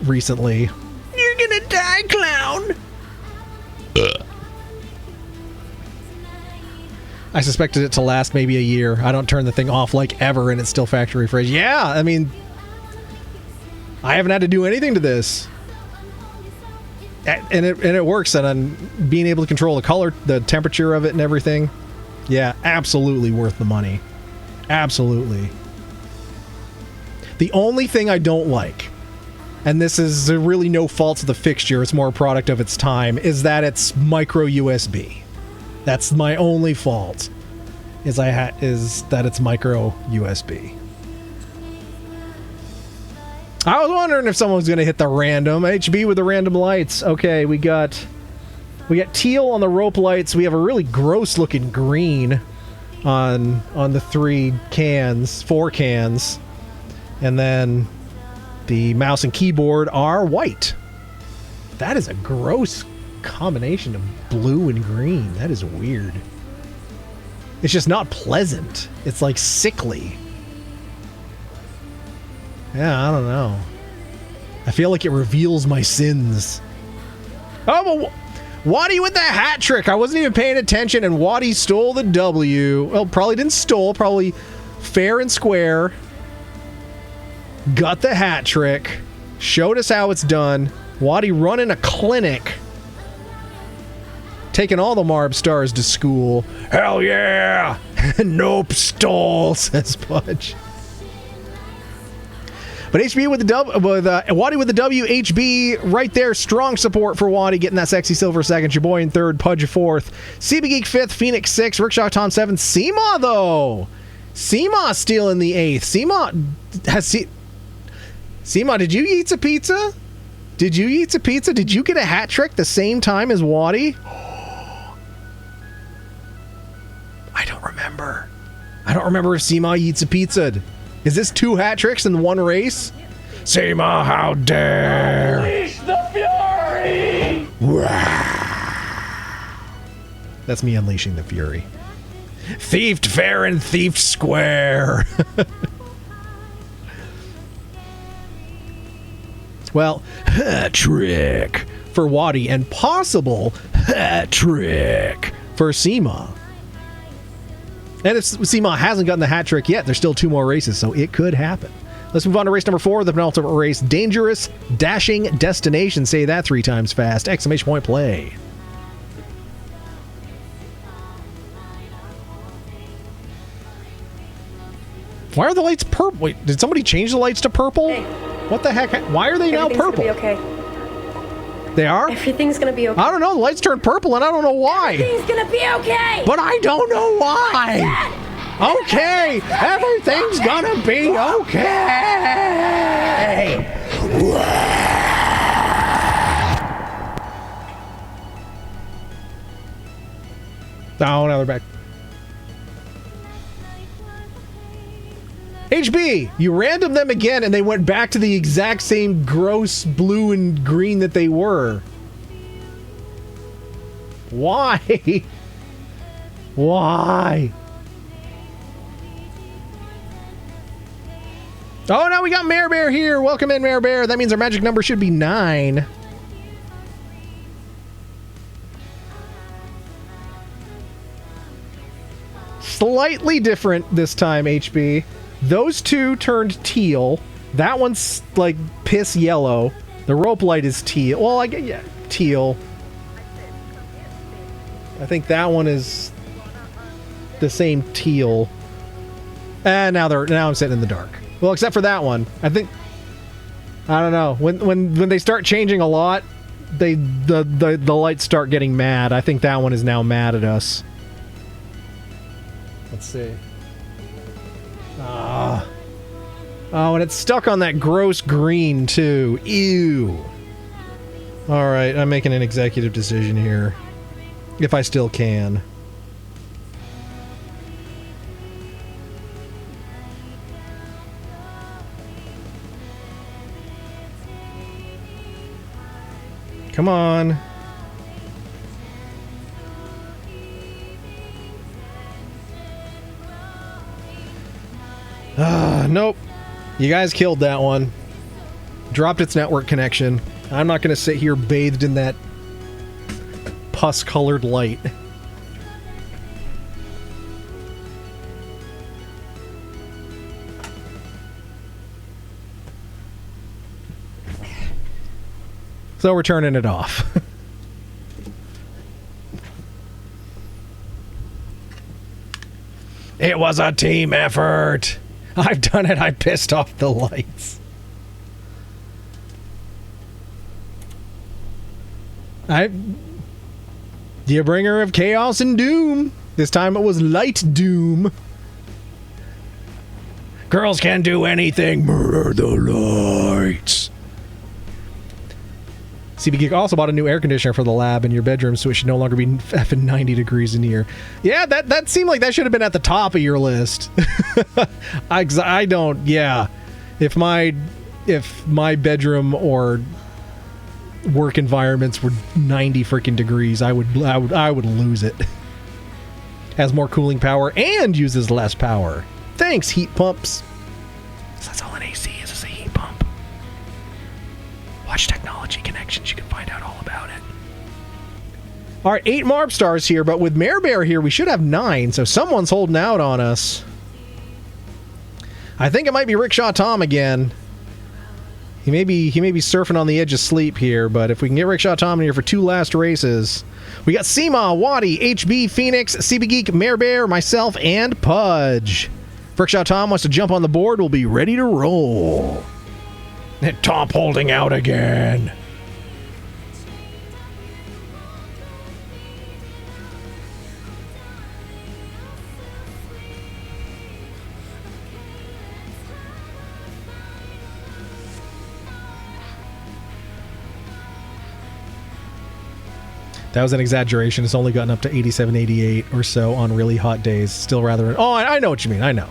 recently. You're gonna die, clown! I suspected it to last maybe a year. I don't turn the thing off like ever, and it's still factory fresh. Yeah, I mean, I haven't had to do anything to this. And it works, and I'm being able to control the color, the temperature of it and everything. Yeah, absolutely worth the money. Absolutely. The only thing I don't like, and this is really no fault of the fixture, it's more a product of its time, is that it's micro USB. That's my only fault, is that it's micro USB. I was wondering if someone was going to hit the random. HB with the random lights. Okay, we got teal on the rope lights. We have a really gross looking green on the four cans. And then the mouse and keyboard are white. That is a gross combination of blue and green. That is weird. It's just not pleasant. It's like sickly. Yeah, I don't know. I feel like it reveals my sins. Oh, but Waddy with the hat trick. I wasn't even paying attention, and Waddy stole the W. Well, probably didn't stole. Probably fair and square. Got the hat trick. Showed us how it's done. Waddy running a clinic. Taking all the MarbStars to school. Hell yeah! Nope, stole, says Pudge. But HB with the Waddy with the W, HB right there. Strong support for Waddy getting that sexy silver second. Your boy in third, Pudge fourth. CB Geek fifth, Phoenix sixth, Rickshaw Tom seventh. Seema though. Seema stealing the eighth. Seema, did you eat a pizza? Did you eat a pizza? Did you get a hat trick the same time as Waddy? I don't remember. I don't remember if Seema eats a pizza. Is this 2 hat tricks in one race? Seema, how dare! Unleash the fury! That's me unleashing the fury. Thiefed fair and thiefed square. Well, hat trick for Waddy and possible hat trick for Seema. And if Seema hasn't gotten the hat trick yet, there's still 2 more races, so it could happen. Let's move on to race number 4, the penultimate race. Dangerous Dashing Destination. Say that 3 times fast. Exclamation point play. Why are the lights purple? Wait, did somebody change the lights to purple? Hey. What the heck? Why are they now purple? Gonna be okay. They are? Everything's gonna be okay. I don't know. The lights turned purple, and I don't know why. Everything's gonna be okay. But I don't know why. Okay, everything's gonna be okay. Oh, now they're back. HB, you random them again and they went back to the exact same gross blue and green that they were. Why? Why? Oh, now we got Mare Bear here. Welcome in, Mare Bear. That means our magic number should be 9. Slightly different this time, HB. Those 2 turned teal. That one's like piss yellow. The rope light is teal. Well, yeah, teal. I think that one is the same teal. And now I'm sitting in the dark. Well, except for that one. I think I don't know. When they start changing a lot, the lights start getting mad. I think that one is now mad at us. Let's see. Oh, and it's stuck on that gross green, too. Ew. Alright, I'm making an executive decision here. If I still can. Come on. Nope. You guys killed that one. Dropped its network connection. I'm not going to sit here bathed in that pus-colored light. So we're turning it off. It was a team effort. I've done it. I pissed off the lights. The bringer of chaos and doom. This time it was light doom. Girls can do anything. Murder the lights. CB Geek also bought a new air conditioner for the lab in your bedroom, so it should no longer be effing 90 degrees in here. Yeah, that seemed like that should have been at the top of your list. I don't. Yeah, if my bedroom or work environments were 90 freaking degrees, I would lose it. Has more cooling power and uses less power. Thanks, heat pumps. So that's all an AC is a heat pump. Watch Technology Connections, you can find out all about it. All right, 8 MarbStars here, but with Mare Bear here, we should have 9, so someone's holding out on us. I think it might be Rickshaw Tom again. He may be surfing on the edge of sleep here, but if we can get Rickshaw Tom in here for 2 last races, we got Seema, Waddy, HB, Phoenix, CB Geek, Mare Bear, myself, and Pudge. If Rickshaw Tom wants to jump on the board, we'll be ready to roll. Top holding out again. That was an exaggeration. It's only gotten up to 87, 88 or so on really hot days. Still rather... Oh, I know what you mean. I know.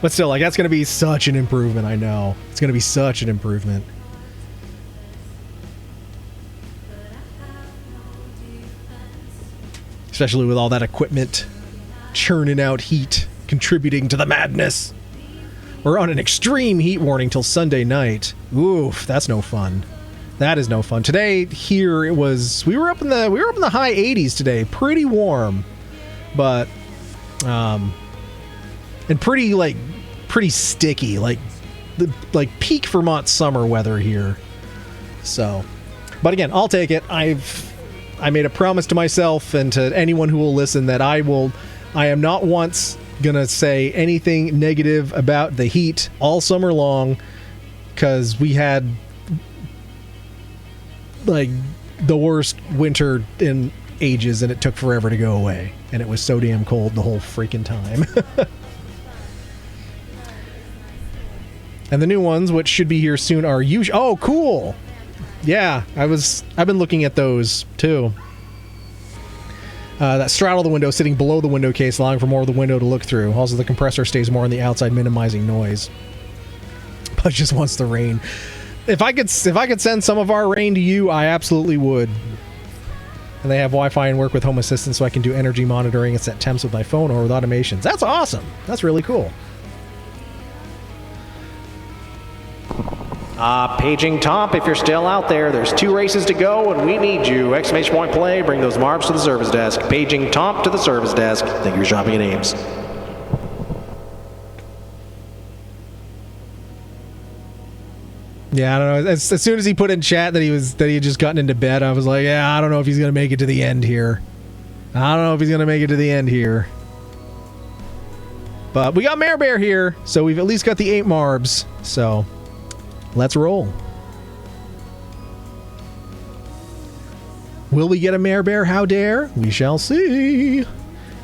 But still, like, that's going to be such an improvement. I know. It's going to be such an improvement. Especially with all that equipment churning out heat, contributing to the madness. We're on an extreme heat warning till Sunday night. Oof, that's no fun. That is no fun. Today here it was we were up in the high 80s today. Pretty warm. But and pretty sticky, like peak Vermont summer weather here. So, but again, I'll take it. I made a promise to myself and to anyone who will listen that I am not once gonna say anything negative about the heat all summer long, because we had like the worst winter in ages and it took forever to go away, and it was so damn cold the whole freaking time. And the new ones, which should be here soon, are usually... Oh, cool! Yeah, I've been looking at those too. That straddle the window, sitting below the window case, allowing for more of the window to look through. Also, the compressor stays more on the outside, minimizing noise. But just wants the rain. If I could send some of our rain to you, I absolutely would. And they have Wi-Fi and work with Home Assistant, so I can do energy monitoring and set temps with my phone or with automations. That's awesome. That's really cool. Paging Top, if you're still out there, there's 2 races to go and we need you. Exclamation point play, bring those marbs to the service desk. Paging Top to the service desk. Thank you for shopping at Ames. Yeah, I don't know. As soon as he put in chat that he had just gotten into bed, I was like, yeah, I don't know if he's gonna make it to the end here. I don't know if he's gonna make it to the end here. But we got Mare Bear here, so we've at least got the 8 marbs. So let's roll. Will we get a Mare Bear? How dare? We shall see.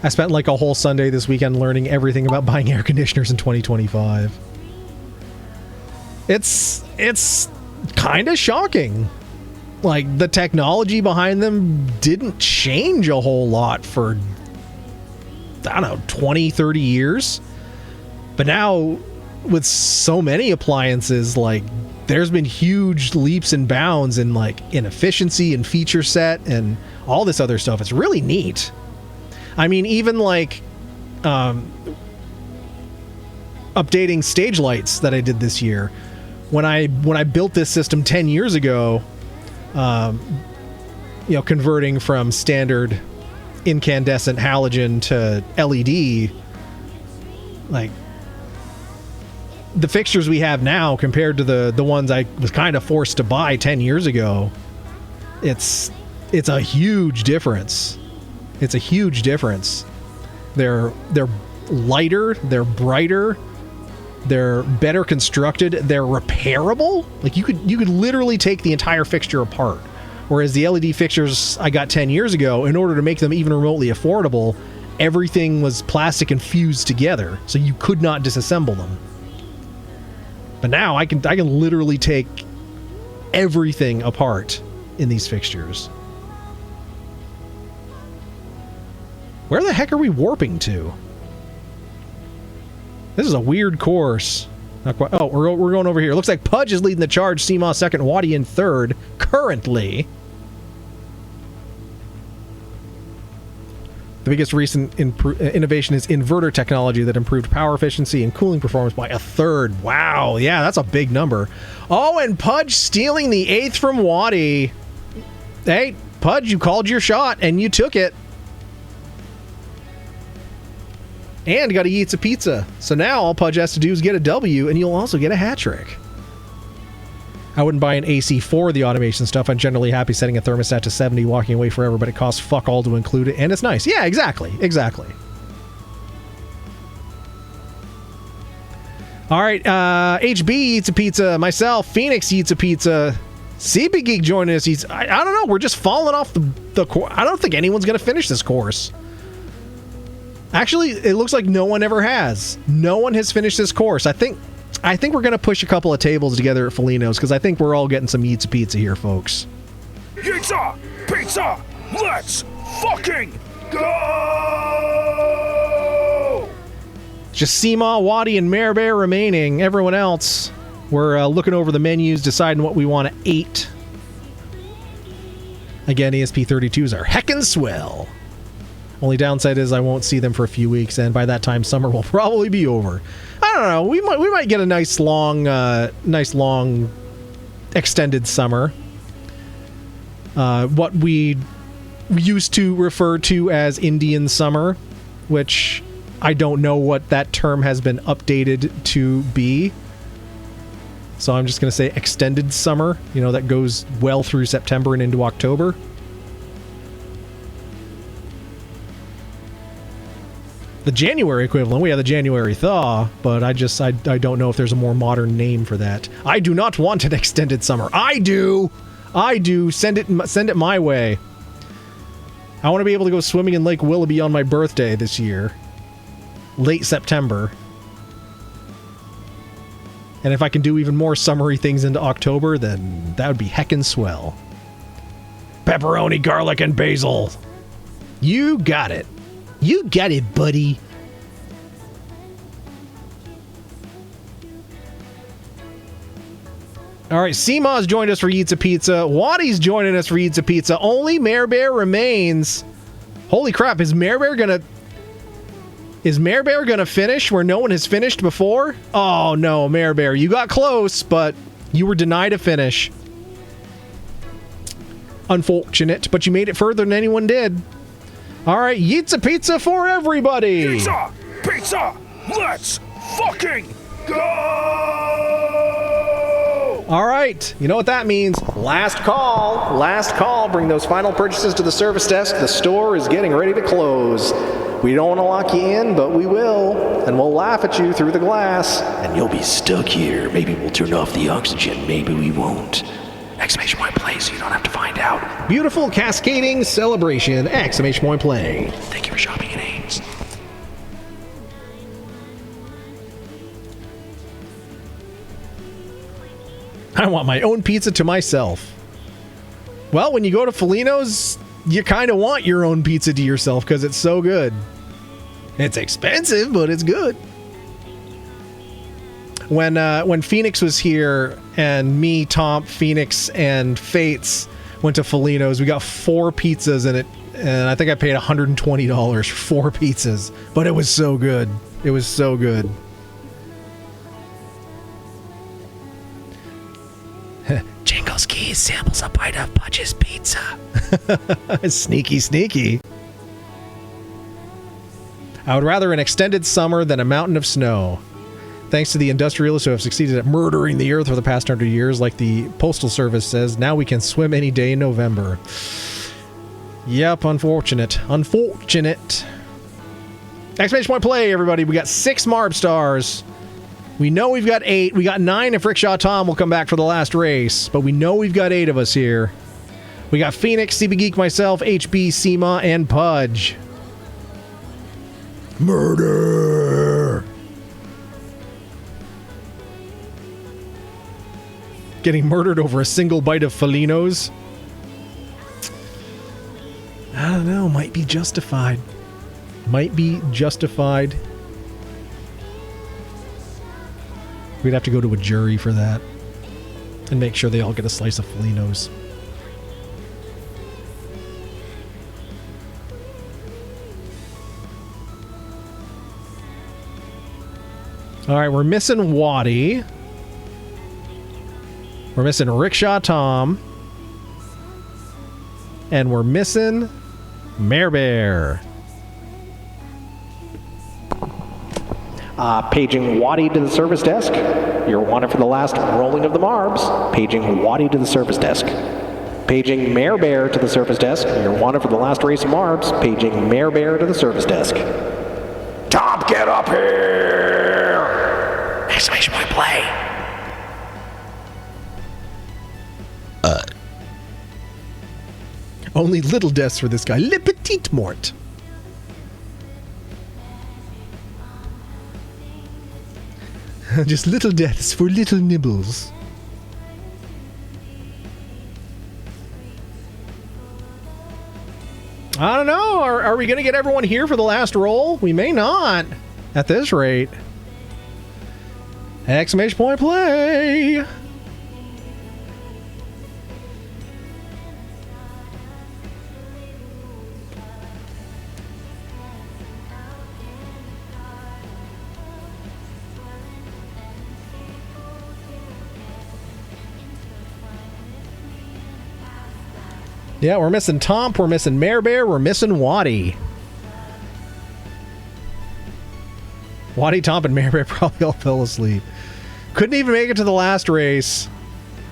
I spent like a whole Sunday this weekend learning everything about buying air conditioners in 2025. It's kind of shocking. Like, the technology behind them didn't change a whole lot for, I don't know, 20, 30 years. But now, with so many appliances, like, there's been huge leaps and bounds in, like, in efficiency and feature set and all this other stuff. It's really neat. I mean, even, like, updating stage lights that I did this year. When I built this system 10 years ago, converting from standard incandescent halogen to LED, like, the fixtures we have now compared to the ones I was kind of forced to buy 10 years ago, it's a huge difference. It's a huge difference. They're lighter, they're brighter, they're better constructed, they're repairable. Like you could literally take the entire fixture apart. Whereas the LED fixtures I got 10 years ago, in order to make them even remotely affordable, everything was plastic and fused together, so you could not disassemble them. But now I can literally take everything apart in these fixtures. Where the heck are we warping to? This is a weird course. Not quite. Oh, we're going over here. Looks like Pudge is leading the charge. Seamaw second. Waddy in third. Currently. The biggest recent innovation is inverter technology that improved power efficiency and cooling performance by a third. Wow, yeah, that's a big number. Oh, and Pudge stealing the 8th from Waddy. Hey, Pudge, you called your shot, and you took it. And got a Yeats a Pizza. So now all Pudge has to do is get a W, and you'll also get a hat trick. I wouldn't buy an AC for the automation stuff. I'm generally happy setting a thermostat to 70, walking away forever, but it costs fuck all to include it, and it's nice. Yeah, exactly. All right, HB eats a pizza. Myself, Phoenix eats a pizza. CB Geek joining us. I don't know. We're just falling off the course. I don't think anyone's going to finish this course. Actually, it looks like no one ever has. No one has finished this course. I think we're going to push a couple of tables together at Felino's because I think we're all getting some Yeats Pizza here, folks. Pizza! Pizza! Let's fucking go! Just Seamaw, Waddy, and Mare Bear remaining. Everyone else, we're looking over the menus, deciding what we want to eat. Again, ESP32s are heckin' swell. Only downside is I won't see them for a few weeks, and by that time, summer will probably be over. I don't know. We might get a nice long extended summer. What we used to refer to as Indian summer, which I don't know what that term has been updated to be. So I'm just going to say extended summer. You know, that goes well through September and into October. The January equivalent, we have the January thaw, but I don't know if there's a more modern name for that. I do not want an extended summer. I do. Send it my way. I want to be able to go swimming in Lake Willoughby on my birthday this year. Late September. And if I can do even more summery things into October, then that would be heckin' swell. Pepperoni, garlic, and basil. You got it. You got it, buddy. All right, Seamaw's joined us for Yeats a Pizza. Waddy's joining us for Yeats a Pizza. Only Mare Bear remains. Holy crap, is Mare Bear gonna finish where no one has finished before? Oh no, Mare Bear, you got close, but you were denied a finish. Unfortunate, but you made it further than anyone did. All right, Yeats a Pizza for everybody. Pizza! Pizza! Let's fucking go! All right, you know what that means. Last call. Last call. Bring those final purchases to the service desk. The store is getting ready to close. We don't want to lock you in, but we will. And we'll laugh at you through the glass. And you'll be stuck here. Maybe we'll turn off the oxygen. Maybe we won't. Exclamation point play so you don't have to find out. Beautiful cascading celebration. Exclamation point play. Thank you for shopping at Ames. I want my own pizza to myself. Well, when you go to Felino's, you kind of want your own pizza to yourself because it's so good. It's expensive, but it's good. When Phoenix was here and me, Tom, Phoenix, and Fates went to Felino's, we got 4 pizzas in it, and I think I paid $120 for 4 pizzas, but it was so good. It was so good. Jingles Keys samples a bite of Pudge's pizza. Sneaky, sneaky. I would rather an extended summer than a mountain of snow. Thanks to the industrialists who have succeeded at murdering the earth for the past 100 years, like the Postal Service says, now we can swim any day in November. Yep, unfortunate. Unfortunate. Exclamation point play, everybody. We got 6 MarbStars. We know we've got 8. We got 9 if Rickshaw Tom will come back for the last race. But we know we've got 8 of us here. We got Phoenix, CB Geek, myself, HB, Seema, and Pudge. Murder! Getting murdered over a single bite of Felinos. I don't know. Might be justified. Might be justified. We'd have to go to a jury for that. And make sure they all get a slice of Felinos. Alright, we're missing Waddy. We're missing Rickshaw Tom. And we're missing Bear. Paging Waddy to the service desk. You're wanted for the last rolling of the Marbs. Paging Waddy to the service desk. Paging Bear to the service desk. You're wanted for the last race of Marbs. Paging Bear to the service desk. Tom, get up here! Exclamation point play. Only little deaths for this guy. Le petit mort. Just little deaths for little nibbles. I don't know. Are we going to get everyone here for the last roll? We may not. At this rate. Exclamation point play. Yeah, we're missing Tomp, we're missing Bear, we're missing Waddy. Waddy, Tomp, and Bear probably all fell asleep. Couldn't even make it to the last race,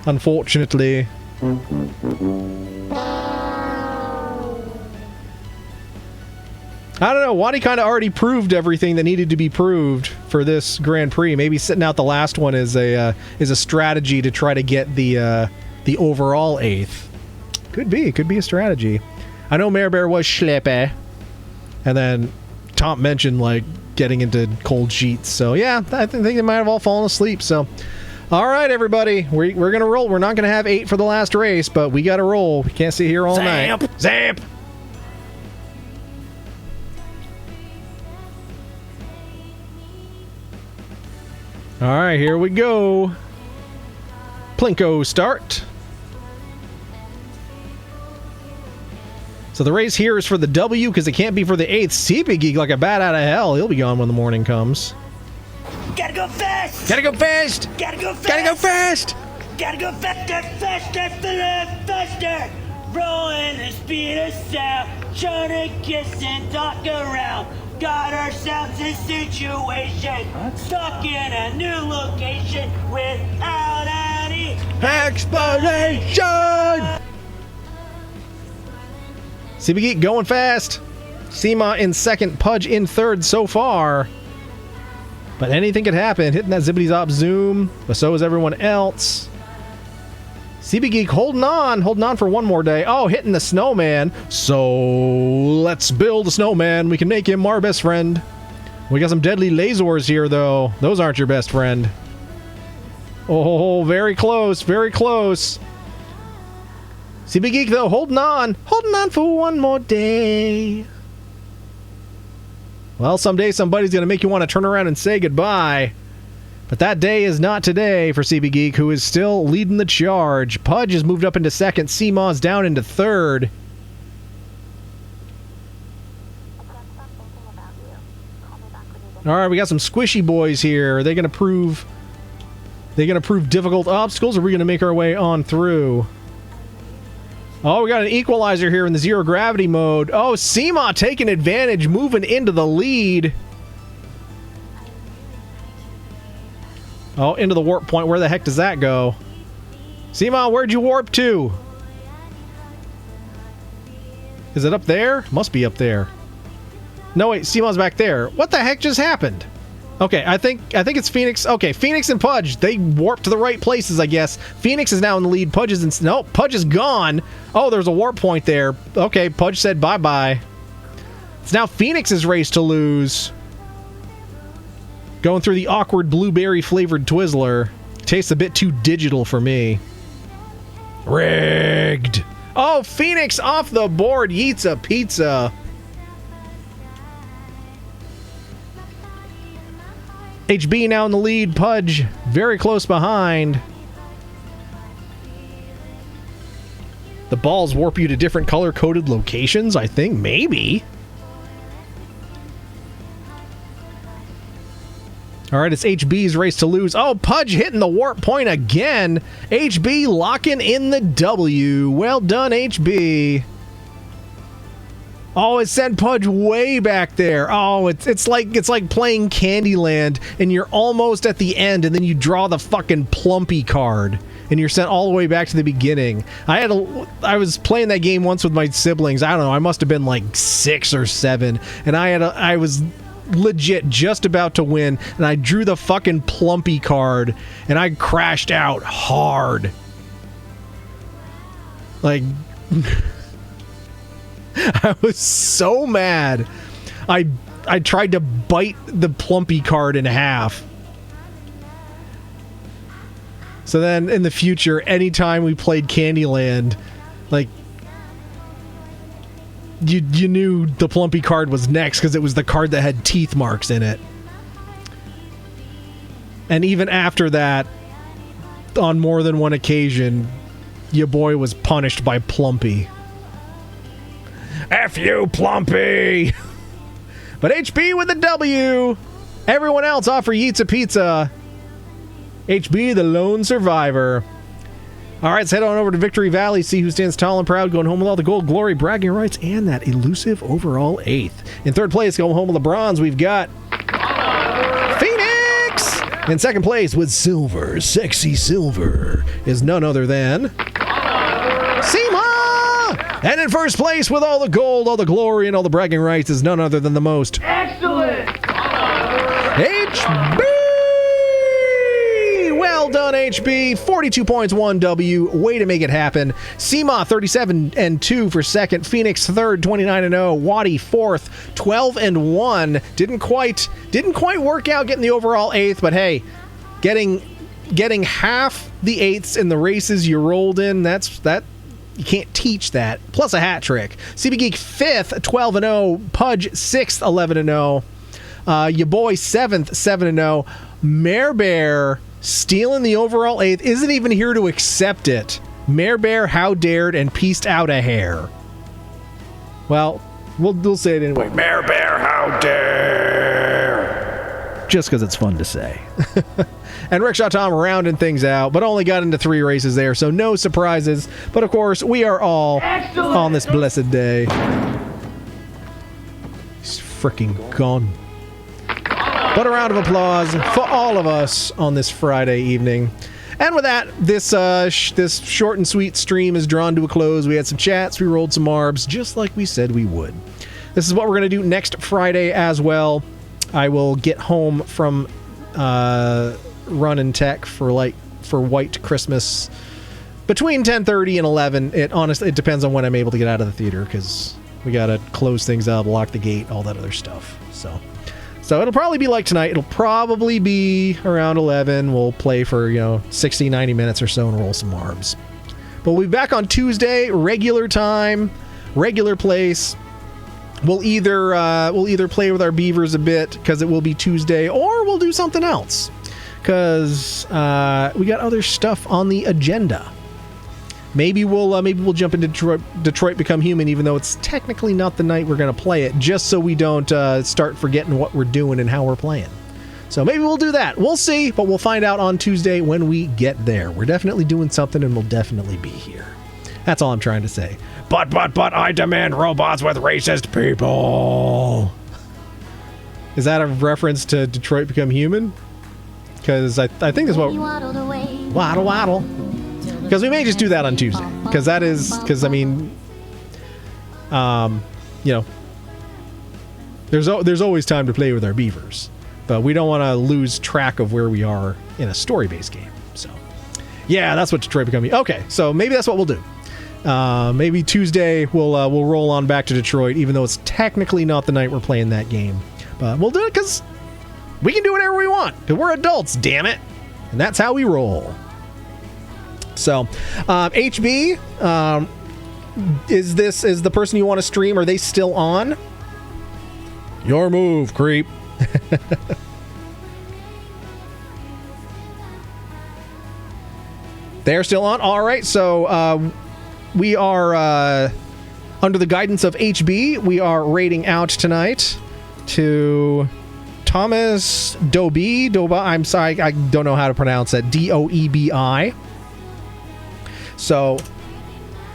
unfortunately. I don't know, Waddy kind of already proved everything that needed to be proved for this Grand Prix. Maybe sitting out the last one is a strategy to try to get the overall 8th. Could be a strategy. I know Bear was schleppe. And then Tom mentioned, like, getting into cold sheets. So, yeah, I think they might have all fallen asleep. So, all right, everybody. We're going to roll. We're not going to have 8 for the last race, but we got to roll. We can't sit here all night. Zamp! All right, here we go. Plinko start. So the race here is for the W because it can't be for the 8th. CP Geek like a bat out of hell. He'll be gone when the morning comes. Gotta go fast! Gotta go fast! Gotta go fast! Gotta go fast! Gotta go faster, faster, faster! Rolling the speed of sound, trying to kiss and talk around. Got ourselves a situation, stuck in a new location without any explanation! CB Geek going fast. Seema in second, Pudge in third so far. But anything could happen. Hitting that zippity zop zoom, but so is everyone else. CB Geek holding on for one more day. Oh, hitting the snowman. So let's build a snowman. We can make him our best friend. We got some deadly lasers here, though. Those aren't your best friend. Oh, very close, very close. CB Geek, though, holding on for one more day. Well, someday somebody's going to make you want to turn around and say goodbye. But that day is not today for CB Geek, who is still leading the charge. Pudge has moved up into second. Seema's down into third. All right, we got some squishy boys here. Are they going to prove difficult obstacles, or are we going to make our way on through? Oh, we got an equalizer here in the zero gravity mode. Oh, Seema taking advantage, moving into the lead. Oh, into the warp point. Where the heck does that go? Seema, where'd you warp to? Is it up there? Must be up there. No, wait, Seamon's back there. What the heck just happened? Okay, I think it's Phoenix. Okay, Phoenix and Pudge, they warped to the right places, I guess. Phoenix is now in the lead. Pudge is in... No, Pudge is gone. Oh, there's a warp point there. Okay, Pudge said bye-bye. It's now Phoenix's race to lose. Going through the awkward blueberry-flavored Twizzler. Tastes a bit too digital for me. Rigged. Oh, Phoenix off the board. Yeets a pizza. HB now in the lead. Pudge very close behind. The balls warp you to different color-coded locations, I think. Maybe. All right, it's HB's race to lose. Oh, Pudge hitting the warp point again. HB locking in the W. Well done, HB. Oh, it sent Pudge way back there. Oh, it's like playing Candyland, and you're almost at the end, and then you draw the fucking Plumpy card, and you're sent all the way back to the beginning. I was playing that game once with my siblings. I don't know. I must have been like 6 or 7, and I was legit just about to win, and I drew the fucking Plumpy card, and I crashed out hard. Like... I was so mad. I tried to bite the Plumpy card in half. So then in the future, anytime we played Candyland, like, you knew the Plumpy card was next because it was the card that had teeth marks in it. And even after that, on more than one occasion, your boy was punished by Plumpy. F you, Plumpy! But HB with the W! Everyone else offer Yeets a pizza. HB, the lone survivor. Alright, let's head on over to Victory Valley, see who stands tall and proud, going home with all the gold, glory, bragging rights, and that elusive overall 8th. In third place, going home with the bronze, we've got... Phoenix! In second place, with silver, sexy silver, is none other than... Seema! And in first place with all the gold, all the glory, and all the bragging rights is none other than the most... Excellent! HB! Well done, HB. 42 points, 1 W. Way to make it happen. Seema, 37-2 for second. Phoenix, third, 29-0. Waddy, fourth, 12-1. Didn't quite work out getting the overall 8th, but hey, getting half the 8ths in the races you rolled in, that you can't teach that. Plus a hat trick. CB Geek 5th, 12-0. Pudge 6th, 11-0. Your boy 7th, 7-0. Mare Bear stealing the overall 8th. Isn't even here to accept it. Mare Bear, how dared, and pieced out a hair. Well, we'll say it anyway. Mare Bear, how dare. Just because it's fun to say. And Rickshaw Tom rounding things out, but only got into 3 races there, so no surprises. But of course, we are all on this blessed day. He's freaking gone. But a round of applause for all of us on this Friday evening. And with that, this short and sweet stream is drawn to a close. We had some chats, we rolled some marbs, just like we said we would. This is what we're going to do next Friday as well. I will get home from Run and Tech for White Christmas between 10:30 and 11. It depends on when I'm able to get out of the theater, because we got to close things up, lock the gate, all that other stuff. So it'll probably be like tonight. It'll probably be around 11. We'll play for 60, 90 minutes or so and roll some marbs. But we'll be back on Tuesday, regular time, regular place. We'll either play with our beavers a bit because it will be Tuesday, or we'll do something else because we got other stuff on the agenda. Maybe we'll jump into Detroit Become Human, even though it's technically not the night we're going to play it, just so we don't start forgetting what we're doing and how we're playing. So maybe we'll do that. We'll see, but we'll find out on Tuesday when we get there. We're definitely doing something, and we'll definitely be here. That's all I'm trying to say. But, I demand robots with racist people. Is that a reference to Detroit Become Human? Because I think that's what... Waddle, waddle. Because we may just do that on Tuesday. Because I mean... there's always time to play with our beavers, but we don't want to lose track of where we are in a story-based game. So, yeah, that's what Detroit Become. Okay, so maybe that's what we'll do. Maybe Tuesday we'll roll on back to Detroit, even though it's technically not the night we're playing that game. But we'll do it because we can do whatever we want. Because we're adults, damn it, and that's how we roll. So, HB, is the person you want to stream? Are they still on? Your move, creep. They're still on. All right, so we are under the guidance of HB. We are raiding out tonight to Thomas Doba. I'm sorry, I don't know how to pronounce that. Doebi. So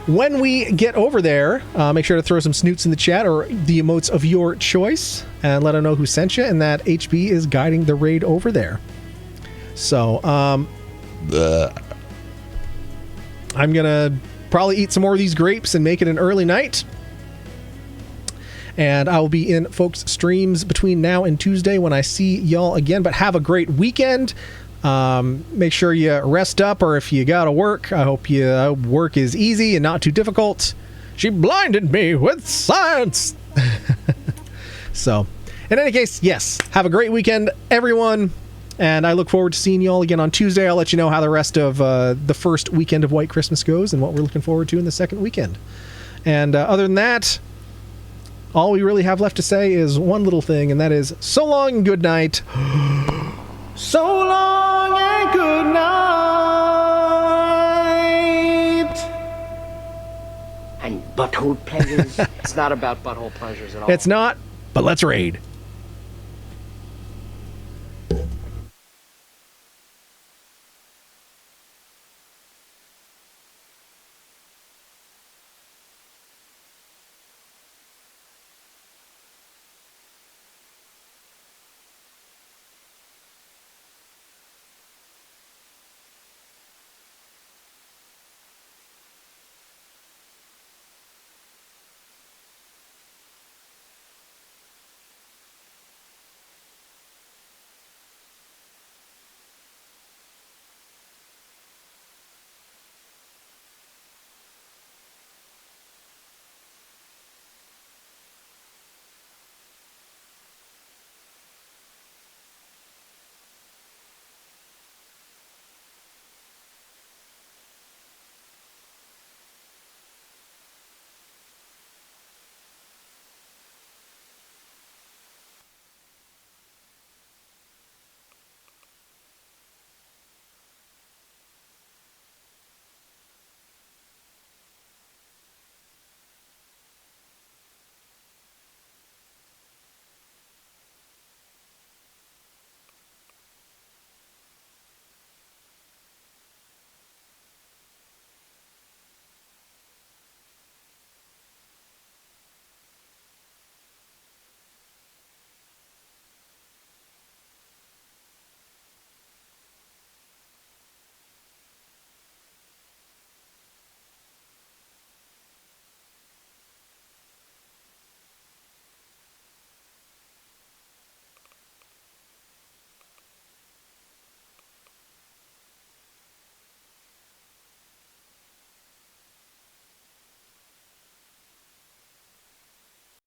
when we get over there, make sure to throw some snoots in the chat or the emotes of your choice and let them know who sent you and that HB is guiding the raid over there. So, I'm going to probably eat some more of these grapes and make it an early night. And I will be in folks' streams between now and Tuesday when I see y'all again. But have a great weekend. Make sure you rest up, or if you got to work, I hope you work is easy and not too difficult. She blinded me with science. So, in any case, yes, have a great weekend, everyone. And I look forward to seeing you all again on Tuesday. I'll let you know how the rest of the first weekend of White Christmas goes and what we're looking forward to in the second weekend. And other than that, all we really have left to say is one little thing, and that is so long and good night. So long and good night. And butthole pleasures. It's not about butthole pleasures at all. It's not, but let's raid.